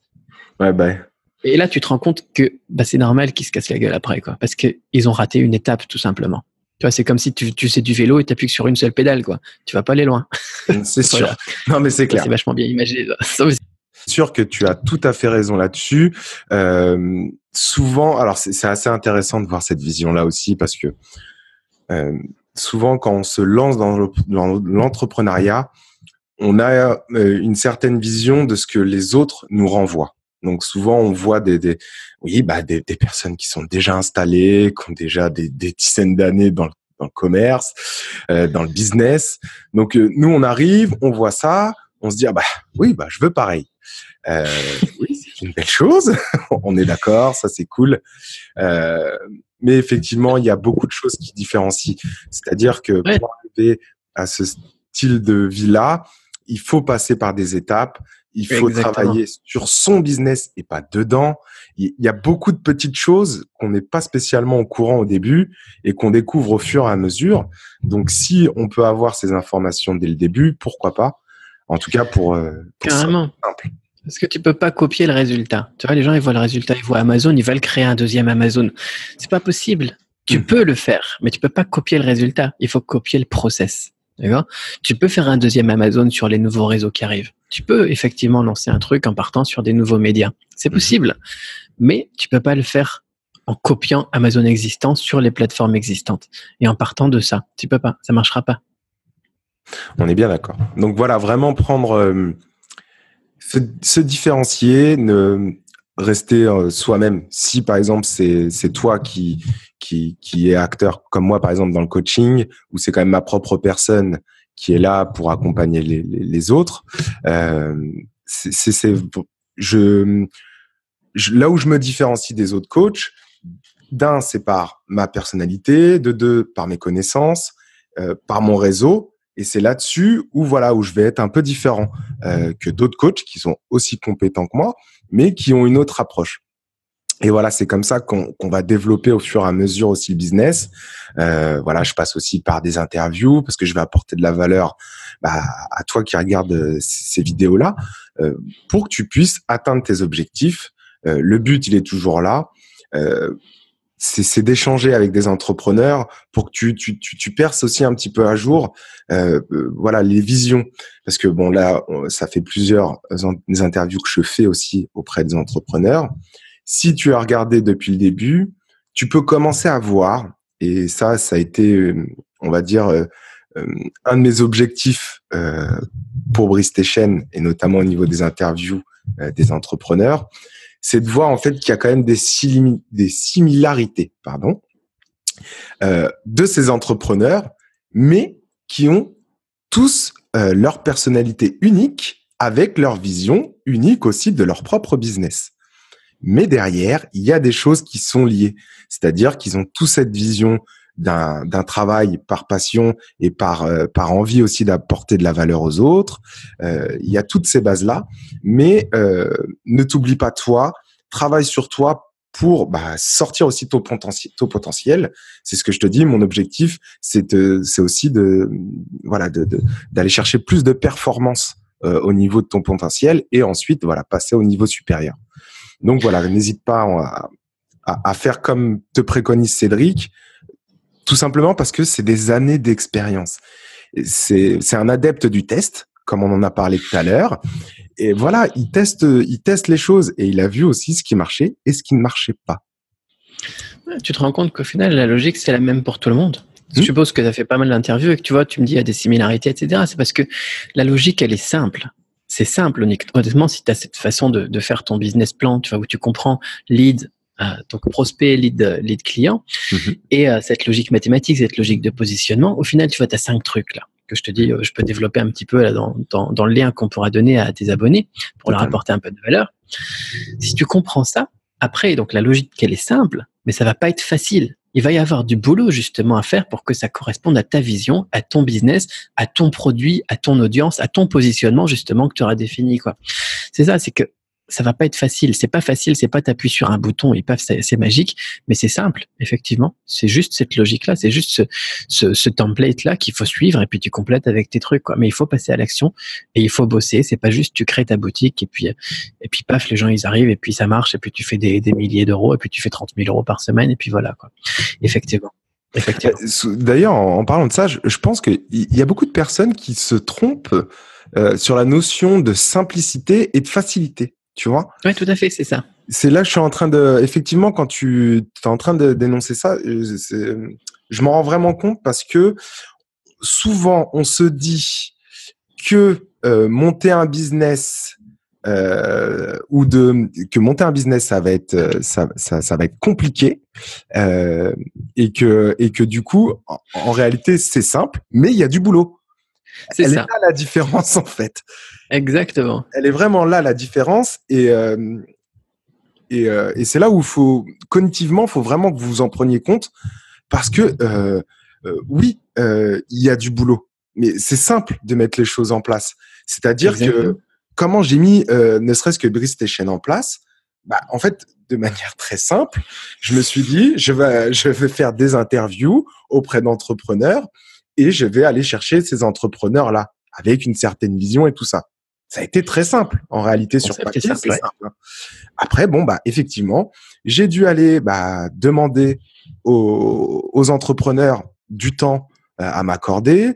Ouais, bah. Et là, tu te rends compte que c'est normal qu'ils se cassent la gueule après, quoi, parce qu'ils ont raté une étape, tout simplement. Tu vois, c'est comme si tu sais du vélo et tu appuies que sur une seule pédale, quoi. Tu vas pas aller loin. C'est sûr. Voilà. Non, mais c'est clair. C'est vachement bien imaginé. C'est sûr que tu as tout à fait raison là-dessus. Souvent, alors c'est assez intéressant de voir cette vision-là aussi, parce que souvent, quand on se lance dans l'entrepreneuriat, on a une certaine vision de ce que les autres nous renvoient. Donc souvent, on voit des personnes qui sont déjà installées, qui ont déjà des dizaines d'années dans le commerce, dans le business. Donc nous, on arrive, on voit ça, on se dit je veux pareil. Oui, c'est une belle chose. On est d'accord, ça c'est cool. Mais effectivement, il y a beaucoup de choses qui différencient. C'est-à-dire que pour arriver à ce style de vie-là, il faut passer par des étapes. Il faut travailler sur son business et pas dedans. Il y a beaucoup de petites choses qu'on n'est pas spécialement au courant au début et qu'on découvre au fur et à mesure. Donc, si on peut avoir ces informations dès le début, pourquoi pas? En tout cas, pour carrément. Simple. Parce que tu peux pas copier le résultat. Tu vois, les gens, ils voient le résultat, ils voient Amazon, ils veulent créer un deuxième Amazon. C'est pas possible. Tu peux le faire, mais tu peux pas copier le résultat. Il faut copier le process. D'accord? Tu peux faire un deuxième Amazon sur les nouveaux réseaux qui arrivent. Tu peux effectivement lancer un truc en partant sur des nouveaux médias. C'est possible. Mais tu peux pas le faire en copiant Amazon existant sur les plateformes existantes. Et en partant de ça. Tu peux pas. Ça marchera pas. On est bien d'accord. Donc voilà, vraiment prendre, se différencier, rester soi-même. Si par exemple c'est toi qui est acteur, comme moi par exemple dans le coaching, où c'est quand même ma propre personne qui est là pour accompagner les autres, là où je me différencie des autres coachs, d'un, c'est par ma personnalité, de deux, par mes connaissances, par mon réseau. Et c'est là-dessus où je vais être un peu différent que d'autres coachs qui sont aussi compétents que moi, mais qui ont une autre approche. Et voilà, c'est comme ça qu'on va développer au fur et à mesure aussi le business. Je passe aussi par des interviews parce que je vais apporter de la valeur à toi qui regardes ces vidéos-là pour que tu puisses atteindre tes objectifs. Le but, il est toujours là. C'est d'échanger avec des entrepreneurs pour que tu perces aussi un petit peu à jour les visions, parce que là ça fait plusieurs interviews que je fais aussi auprès des entrepreneurs. Si tu as regardé depuis le début, tu peux commencer à voir, et ça a été on va dire un de mes objectifs pour BriStation, et notamment au niveau des interviews des entrepreneurs, c'est de voir en fait qu'il y a quand même des similarités de ces entrepreneurs, mais qui ont tous leur personnalité unique, avec leur vision unique aussi de leur propre business. Mais derrière, il y a des choses qui sont liées, c'est-à-dire qu'ils ont tous cette vision d'un travail par passion et par envie aussi d'apporter de la valeur aux autres. Il y a toutes ces bases-là, mais ne t'oublie pas toi, travaille sur toi pour sortir aussi ton potentiel. C'est ce que je te dis, mon objectif, c'est aussi d'aller chercher plus de performance au niveau de ton potentiel et ensuite passer au niveau supérieur. Donc voilà, n'hésite pas à faire comme te préconise Cédric, tout simplement parce que c'est des années d'expérience. C'est un adepte du test, comme on en a parlé tout à l'heure. Et voilà, il teste les choses et il a vu aussi ce qui marchait et ce qui ne marchait pas. Tu te rends compte qu'au final, la logique, c'est la même pour tout le monde. Je suppose que tu as fait pas mal d'interviews et que tu me dis il y a des similarités, etc. C'est parce que la logique, elle est simple. C'est simple, honnêtement, si tu as cette façon de faire ton business plan, où tu comprends lead, donc prospect, lead client, et cette logique mathématique, cette logique de positionnement, au final, tu as 5 trucs là que je te dis, je peux développer un petit peu là dans le lien qu'on pourra donner à tes abonnés pour leur apporter un peu de valeur. Si tu comprends ça, après, donc la logique, elle est simple, mais ça va pas être facile. Il va y avoir du boulot justement à faire pour que ça corresponde à ta vision, à ton business, à ton produit, à ton audience, à ton positionnement justement que tu auras défini, quoi. C'est ça, c'est que ça va pas être facile. C'est pas facile, c'est pas t'appuies sur un bouton et paf, c'est magique, mais c'est simple, effectivement. C'est juste cette logique-là, c'est juste ce template-là qu'il faut suivre et puis tu complètes avec tes trucs, quoi. Mais il faut passer à l'action et il faut bosser. C'est pas juste tu crées ta boutique et puis paf, les gens ils arrivent et puis ça marche et puis tu fais des milliers d'euros et puis tu fais 30 000 euros par semaine et puis voilà, quoi. Effectivement. D'ailleurs, en parlant de ça, je pense qu'il y a beaucoup de personnes qui se trompent sur la notion de simplicité et de facilité. Tu vois? Oui, tout à fait, c'est ça. C'est là que je suis en train effectivement, quand tu es en train de dénoncer ça, je m'en rends vraiment compte parce que souvent, on se dit que monter un business que monter un business, ça va être compliqué et que du coup, en réalité, c'est simple, mais il y a du boulot. C'est ça. Elle est là la différence en fait. Exactement. Elle est vraiment là la différence et c'est là où cognitivement, faut vraiment que vous vous en preniez compte parce que oui, il y a du boulot, mais c'est simple de mettre les choses en place. C'est-à-dire Exactement. que comment j'ai mis ne serait-ce que BriStation en place, en fait, de manière très simple, je me suis dit je vais faire des interviews auprès d'entrepreneurs et je vais aller chercher ces entrepreneurs-là avec une certaine vision et tout ça. Ça a été très simple. En réalité, sur papier, c'est simple. Après, effectivement, j'ai dû aller demander aux entrepreneurs du temps à m'accorder.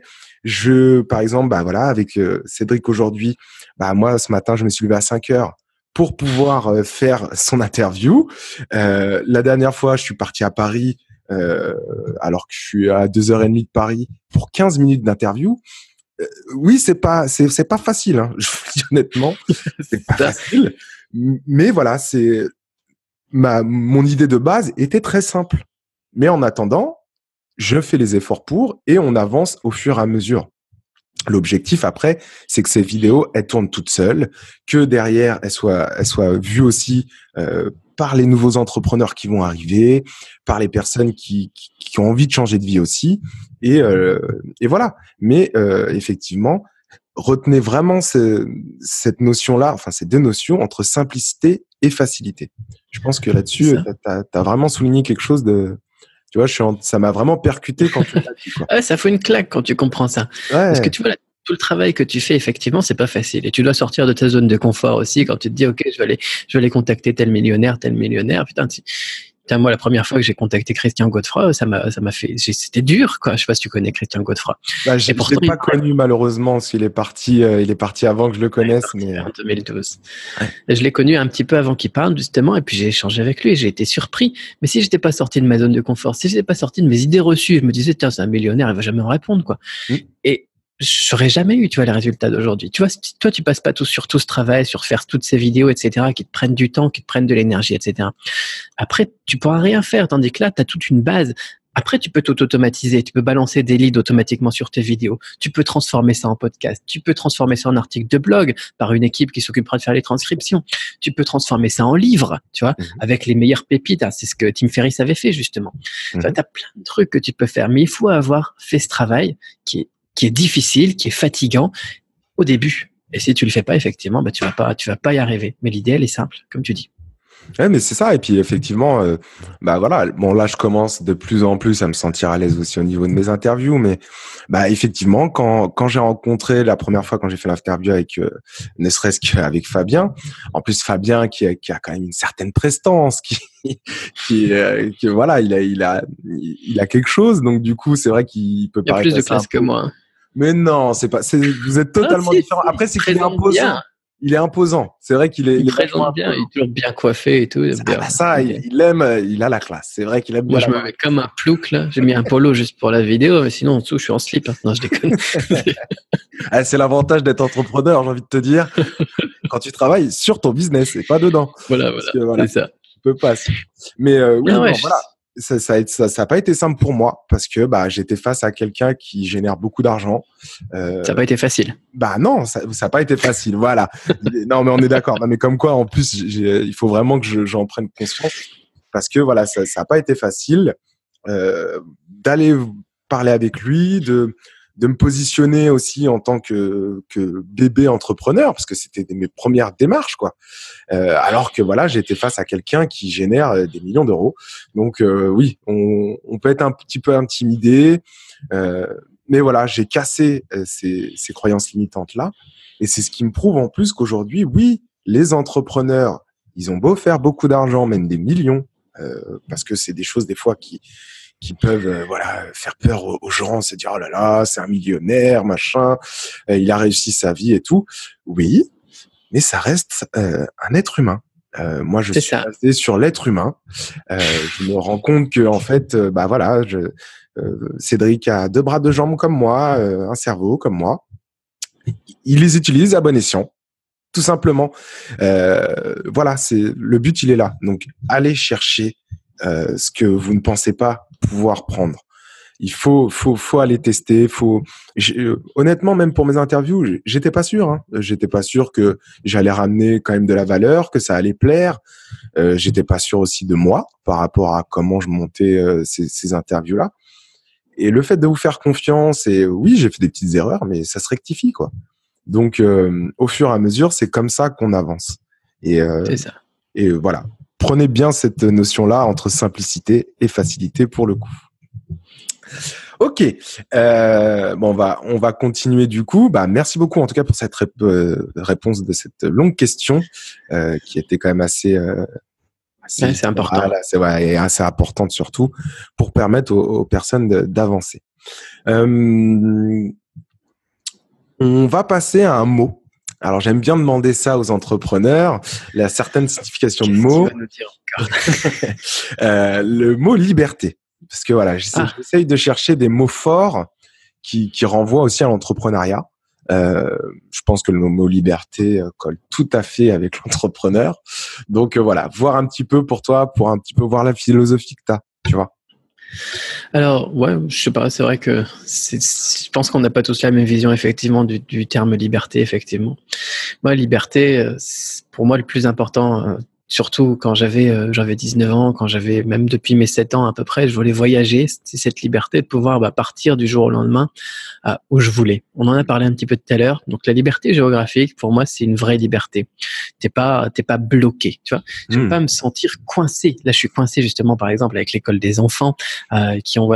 Par exemple, avec Cédric aujourd'hui, moi, ce matin, je me suis levé à 5 heures pour pouvoir faire son interview. La dernière fois, je suis parti à Paris alors que je suis à 2h30 de Paris pour 15 minutes d'interview. Oui, c'est pas facile, hein. Je vous dis honnêtement, c'est pas facile. Mais voilà, mon idée de base était très simple. Mais en attendant, je fais les efforts et on avance au fur et à mesure. L'objectif après, c'est que ces vidéos, elles tournent toutes seules, que derrière, elles soient vues aussi par les nouveaux entrepreneurs qui vont arriver, par les personnes qui ont envie de changer de vie aussi. Et voilà. Mais effectivement, retenez vraiment cette notion-là, enfin ces deux notions entre simplicité et facilité. Je pense que là-dessus, t'as vraiment souligné quelque chose de... Tu vois, ça m'a vraiment percuté quand tu l'as dit, quoi. Ouais, ça fout une claque quand tu comprends ça. Ouais. Parce que tu vois, tout le travail que tu fais, effectivement, c'est pas facile. Et tu dois sortir de ta zone de confort aussi quand tu te dis, OK, je vais aller contacter tel millionnaire. Putain, moi, la première fois que j'ai contacté Christian Godefroy, ça m'a fait, c'était dur, quoi. Je sais pas si tu connais Christian Godefroy. Je l'ai pas connu, malheureusement, parce qu'il est parti avant que je le connaisse. Mais en 2012. Ouais. Je l'ai connu un petit peu avant qu'il parle, justement, et puis j'ai échangé avec lui et j'ai été surpris. Mais si j'étais pas sorti de ma zone de confort, si j'étais pas sorti de mes idées reçues, je me disais, tiens, c'est un millionnaire, il va jamais me répondre, quoi. Et j'aurais jamais eu, les résultats d'aujourd'hui. Tu vois, toi, tu passes pas sur tout ce travail, sur faire toutes ces vidéos, etc., qui te prennent du temps, qui te prennent de l'énergie, etc. Après, tu pourras rien faire, tandis que là, tu as toute une base. Après, tu peux automatiser, tu peux balancer des leads automatiquement sur tes vidéos, tu peux transformer ça en podcast, tu peux transformer ça en article de blog par une équipe qui s'occupera de faire les transcriptions, tu peux transformer ça en livre, tu vois, avec les meilleures pépites. C'est ce que Tim Ferriss avait fait, justement. Tu as plein de trucs que tu peux faire, mais il faut avoir fait ce travail qui est difficile, qui est fatigant au début. Et si tu le fais pas, effectivement, tu vas pas y arriver. Mais l'idée, elle est simple, comme tu dis. Ouais, mais c'est ça. Et puis effectivement, bah voilà. Bon, là, je commence de plus en plus à me sentir à l'aise aussi au niveau de mes interviews. Mais bah effectivement, quand j'ai rencontré la première fois, quand j'ai fait l'interview avec, ne serait-ce qu'avec Fabien. En plus, Fabien qui a quand même une certaine prestance, qui voilà, il a quelque chose. Donc du coup, c'est vrai qu'il peut Il y a plus paraître de assez classe que moi. Mais non, c'est pas. Vous êtes Ah, totalement si, différents. Après, il c'est qu'il est présente imposant. bien. Il est imposant. C'est vrai Il il est vachement présente bien, il imposant. est toujours bien coiffé et tout. Ah Bien. bah ça, il aime, il a la classe. C'est vrai qu'il aime Moi, bien je me l'avoir. mets comme un plouc, là. J'ai mis un polo juste pour la vidéo, mais sinon, en dessous, je suis en slip. Hein. Non, je déconne. Ah, c'est l'avantage d'être entrepreneur, j'ai envie de te dire. Quand tu travailles sur ton business et pas dedans. Voilà, Parce voilà, que voilà, c'est ça. tu peux pas. Mais oui, Ah ouais, non, voilà. Ça a pas été simple pour moi parce que bah j'étais face à quelqu'un qui génère beaucoup d'argent. ça n'a pas été facile. Bah non, ça a pas été facile. Voilà. Non, mais on est d'accord. Non, mais comme quoi, en plus, il faut vraiment que j'en prenne conscience parce que voilà, ça a pas été facile d'aller parler avec lui, de me positionner aussi en tant que bébé entrepreneur parce que c'était mes premières démarches quoi. Alors que voilà, j'étais face à quelqu'un qui génère des millions d'euros. Donc oui, on peut être un petit peu intimidé. Mais voilà, j'ai cassé ces croyances limitantes-là. Et c'est ce qui me prouve en plus qu'aujourd'hui, oui, les entrepreneurs, ils ont beau faire beaucoup d'argent, même des millions, parce que c'est des choses des fois qui peuvent voilà faire peur aux gens, se dire oh là là, c'est un millionnaire, machin, il a réussi sa vie et tout. Oui, mais ça reste un être humain. Moi, je C'est suis ça. basé sur l'être humain. Je me rends compte que en fait, bah voilà, Cédric a deux bras, deux jambes comme moi, un cerveau comme moi. Il les utilise à bon escient, tout simplement. Voilà, c'est le but, il est là. Donc, allez chercher ce que vous ne pensez pas pouvoir prendre. Il faut aller tester. Honnêtement, même pour mes interviews, j'étais pas sûr. Hein. J'étais pas sûr que j'allais ramener quand même de la valeur, que ça allait plaire. J'étais pas sûr aussi de moi par rapport à comment je montais ces interviews-là. Et le fait de vous faire confiance, et oui, j'ai fait des petites erreurs, mais ça se rectifie, quoi. Donc, au fur et à mesure, c'est comme ça qu'on avance. C'est ça. Et voilà. Prenez bien cette notion-là entre simplicité et facilité pour le coup. Ok, bon, on va continuer du coup. Bah, merci beaucoup en tout cas pour cette réponse de cette longue question qui était quand même assez Ouais, c'est important. ouais, et assez importante surtout pour permettre aux personnes d'avancer. On va passer à un mot. Alors j'aime bien demander ça aux entrepreneurs, la certaine signification de mots. Qu'est-ce qu'il va nous dire encore ? Le mot liberté. Parce que voilà, j'essaye de chercher des mots forts qui renvoient aussi à l'entrepreneuriat. Je pense que le mot liberté colle tout à fait avec l'entrepreneur. Donc voilà, voir un petit peu pour toi, pour un petit peu voir la philosophie que tu as, tu vois. Alors, ouais, je sais pas, c'est vrai que je pense qu'on n'a pas tous la même vision, effectivement, du terme liberté, effectivement. Moi, liberté, pour moi, le plus important, surtout quand j'avais 19 ans, quand j'avais même depuis mes 7 ans à peu près, je voulais voyager. C'est cette liberté de pouvoir partir du jour au lendemain où je voulais. On en a parlé un petit peu tout à l'heure. Donc la liberté géographique, pour moi, c'est une vraie liberté. T'es pas bloqué, tu vois. Je vais pas me sentir coincé. Là, je suis coincé justement, par exemple, avec l'école des enfants qui ont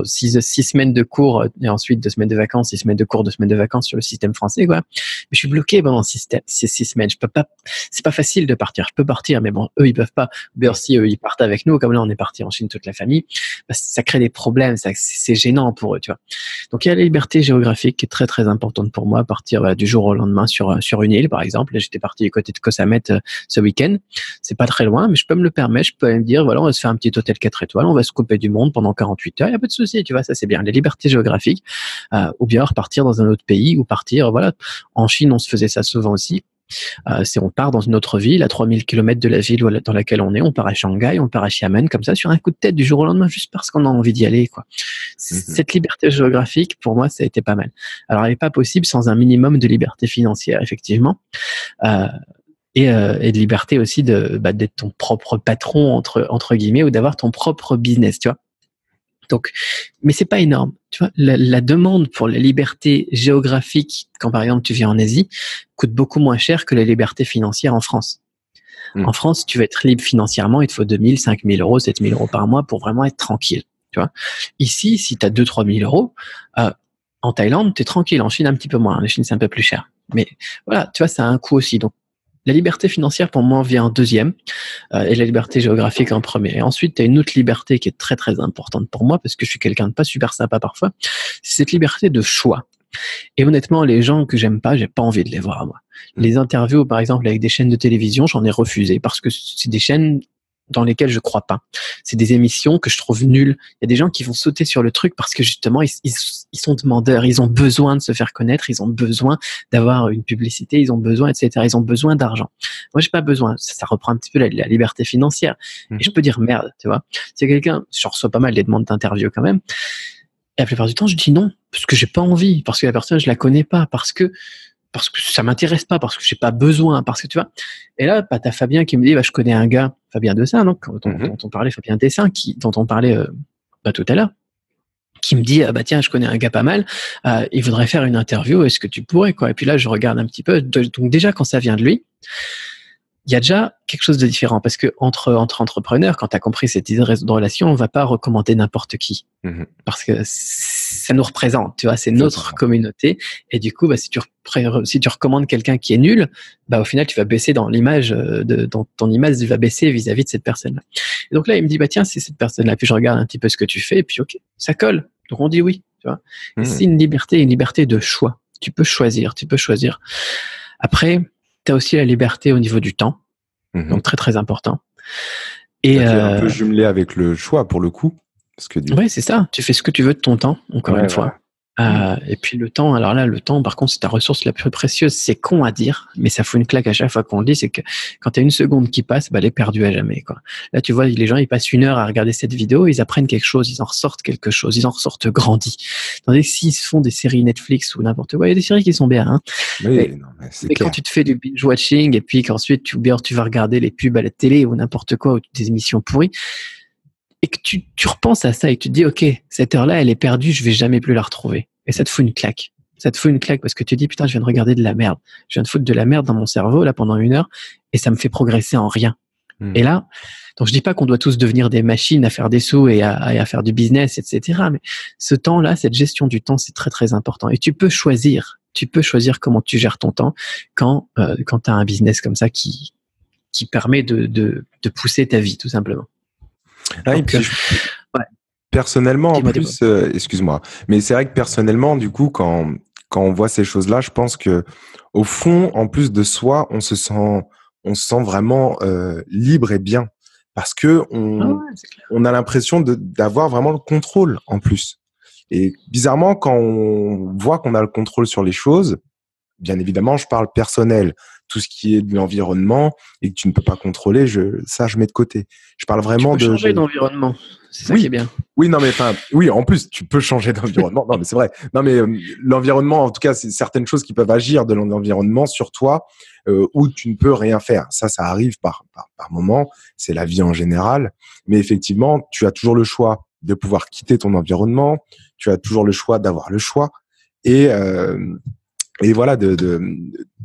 6 semaines de cours et ensuite 2 semaines de vacances, 6 semaines de cours, 2 semaines de vacances sur le système français, quoi. Mais je suis bloqué pendant ces 6 semaines. Je peux pas. C'est pas facile de partir. Je peux partir, mais bon, eux, ils peuvent pas. Bien si eux, ils partent avec nous, comme là, on est parti en Chine toute la famille, ça crée des problèmes. C'est gênant pour eux, tu vois. Donc il y a la liberté géographique qui est très très importante pour moi. Partir du jour au lendemain sur une île, par exemple. Là, j'étais parti du côté de Koh Samet ce week-end. C'est pas très loin, mais je peux me le permettre. Je peux me dire, voilà, on va se faire un petit hôtel 4 étoiles, on va se couper du monde pendant 48 heures. Il y a pas de souci, tu vois, ça c'est bien. Les libertés géographiques, ou bien repartir dans un autre pays, ou partir, voilà. En Chine, on se faisait ça souvent aussi. On part dans une autre ville à 3000 km de la ville dans laquelle on est, on part à Shanghai, on part à Xiamen, comme ça, sur un coup de tête du jour au lendemain, juste parce qu'on a envie d'y aller, quoi. Cette liberté géographique, pour moi, ça a été pas mal. Alors, elle n'est pas possible sans un minimum de liberté financière, effectivement. Et de liberté aussi d'être ton propre patron, entre guillemets, ou d'avoir ton propre business, tu vois. Donc, mais c'est pas énorme. Tu vois, la demande pour la liberté géographique, quand par exemple tu viens en Asie, coûte beaucoup moins cher que la liberté financière en France. En France, si tu veux être libre financièrement, il te faut 2000, 5000 euros, 7000 euros par mois pour vraiment être tranquille. Tu vois. Ici, si tu as 2 3000 euros, en Thaïlande, tu es tranquille. En Chine, un petit peu moins. En Chine, c'est un peu plus cher. Mais voilà, tu vois, ça a un coût aussi. Donc, la liberté financière, pour moi, vient en deuxième, et la liberté géographique en premier. Et ensuite, tu as une autre liberté qui est très, très importante pour moi, parce que je suis quelqu'un de pas super sympa parfois, c'est cette liberté de choix. Et honnêtement, les gens que j'aime pas, j'ai pas envie de les voir, moi. Les interviews, par exemple, avec des chaînes de télévision, j'en ai refusé, parce que c'est des chaînes dans lesquelles je crois pas. C'est des émissions que je trouve nulles. Il y a des gens qui vont sauter sur le truc parce que justement, ils sont demandeurs, ils ont besoin de se faire connaître, ils ont besoin d'avoir une publicité, ils ont besoin, etc. Ils ont besoin d'argent. Moi, j'ai pas besoin. Ça reprend un petit peu la liberté financière. Et je peux dire merde, tu vois. Si quelqu'un, je reçois pas mal des demandes d'interview quand même. Et la plupart du temps, je dis non, parce que j'ai pas envie, parce que la personne, je la connais pas, parce que ça m'intéresse pas, parce que j'ai pas besoin, parce que tu vois. Et là, t'as Fabien qui me dit, je connais un gars, Fabien Dessin, donc, dont on parlait, Fabien Dessin, dont on parlait tout à l'heure, qui me dit, tiens, je connais un gars pas mal, il voudrait faire une interview, est-ce que tu pourrais, quoi. Et puis là, je regarde un petit peu. Donc déjà, quand ça vient de lui, il y a déjà quelque chose de différent, parce que entre entrepreneurs, quand tu as compris cette idée de relation, on va pas recommander n'importe qui, parce que ça nous représente, tu vois, c'est notre communauté, et du coup, si tu recommandes quelqu'un qui est nul, au final, tu vas baisser dans l'image, ton image va baisser vis-à-vis de cette personne-là. Et donc là, il me dit, tiens, c'est cette personne-là, puis je regarde un petit peu ce que tu fais, et puis ok, ça colle, donc on dit oui, tu vois. Et c'est une liberté de choix. Tu peux choisir. Après, tu as aussi la liberté au niveau du temps, donc très très important. Et un peu jumelé avec le choix pour le coup, parce que ouais, c'est ça. Tu fais ce que tu veux de ton temps, encore une fois. Et puis le temps, alors là, le temps, par contre, c'est ta ressource la plus précieuse. C'est con à dire, mais ça fout une claque à chaque fois qu'on le dit. C'est que quand tu as une seconde qui passe, elle est perdue à jamais, quoi. Là, tu vois, les gens, ils passent 1 heure à regarder cette vidéo, ils apprennent quelque chose, ils en ressortent quelque chose, ils en ressortent grandis. Tandis que s'ils font des séries Netflix ou n'importe quoi, il y a des séries qui sont bien, hein. Oui, mais quand tu te fais du binge-watching et puis qu'ensuite tu vas regarder les pubs à la télé ou n'importe quoi, ou des émissions pourries, et que tu repenses à ça et que tu te dis, ok, cette heure-là, elle est perdue, je vais jamais plus la retrouver. Et ça te fout une claque. Ça te fout une claque parce que tu te dis, putain, je viens de regarder de la merde. Je viens de foutre de la merde dans mon cerveau, là, pendant 1 heure, et ça me fait progresser en rien. Et là, donc je dis pas qu'on doit tous devenir des machines à faire des sous et à faire du business, etc. Mais ce temps-là, cette gestion du temps, c'est très, très important. Et tu peux choisir comment tu gères ton temps quand tu as un business comme ça qui permet de pousser ta vie, tout simplement. Et puis, personnellement, en plus, excuse-moi, mais c'est vrai que personnellement, du coup, quand on voit ces choses-là, je pense que au fond, en plus de soi, on se sent vraiment libre et bien, parce que on a l'impression d'avoir vraiment le contrôle en plus. Et bizarrement, quand on voit qu'on a le contrôle sur les choses, bien évidemment, je parle personnel. Tout ce qui est de l'environnement et que tu ne peux pas contrôler, je mets de côté. Je parle vraiment tu peux changer d'environnement. C'est ça qui est bien. Oui, non, mais oui, en plus, tu peux changer d'environnement. Non, mais c'est vrai. Non, mais l'environnement, en tout cas, c'est certaines choses qui peuvent agir de l'environnement sur toi où tu ne peux rien faire. Ça arrive par moment. C'est la vie en général. Mais effectivement, tu as toujours le choix de pouvoir quitter ton environnement. Tu as toujours le choix d'avoir le choix. Et voilà,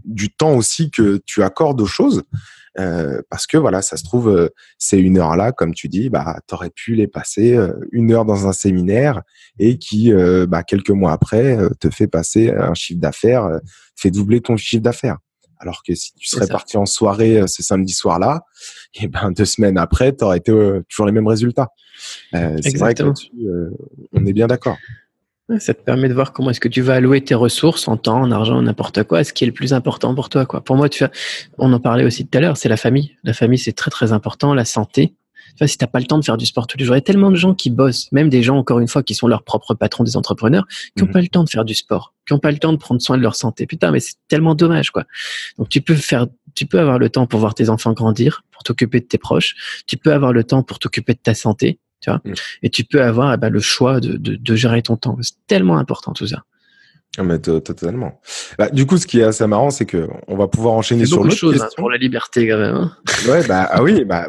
du temps aussi que tu accordes aux choses, parce que voilà, ça se trouve, ces 1 heure là, comme tu dis, t'aurais pu les passer 1 heure dans un séminaire et qui, quelques mois après, te fait passer un chiffre d'affaires, fait doubler ton chiffre d'affaires. Alors que si tu serais parti en soirée ce samedi soir-là, et 2 semaines après, t'aurais été toujours les mêmes résultats. C'est vrai que là-dessus, on est bien d'accord. Ça te permet de voir comment est-ce que tu vas allouer tes ressources en temps, en argent, n'importe quoi, ce qui est le plus important pour toi, quoi. Pour moi, on en parlait aussi tout à l'heure, c'est la famille. La famille, c'est très, très important. La santé. Enfin, si t'as pas le temps de faire du sport tous les jours, il y a tellement de gens qui bossent, même des gens, encore une fois, qui sont leurs propres patrons, des entrepreneurs, qui n'ont pas le temps de faire du sport, qui n'ont pas le temps de prendre soin de leur santé. Putain, mais c'est tellement dommage, quoi. Donc, tu peux avoir le temps pour voir tes enfants grandir, pour t'occuper de tes proches. Tu peux avoir le temps pour t'occuper de ta santé. Tu vois, et tu peux avoir le choix de gérer ton temps. C'est tellement important tout ça. Mais totalement. Du coup, ce qui est assez marrant, c'est que on va pouvoir enchaîner sur l'autre question. Pour la liberté, quand même. Hein.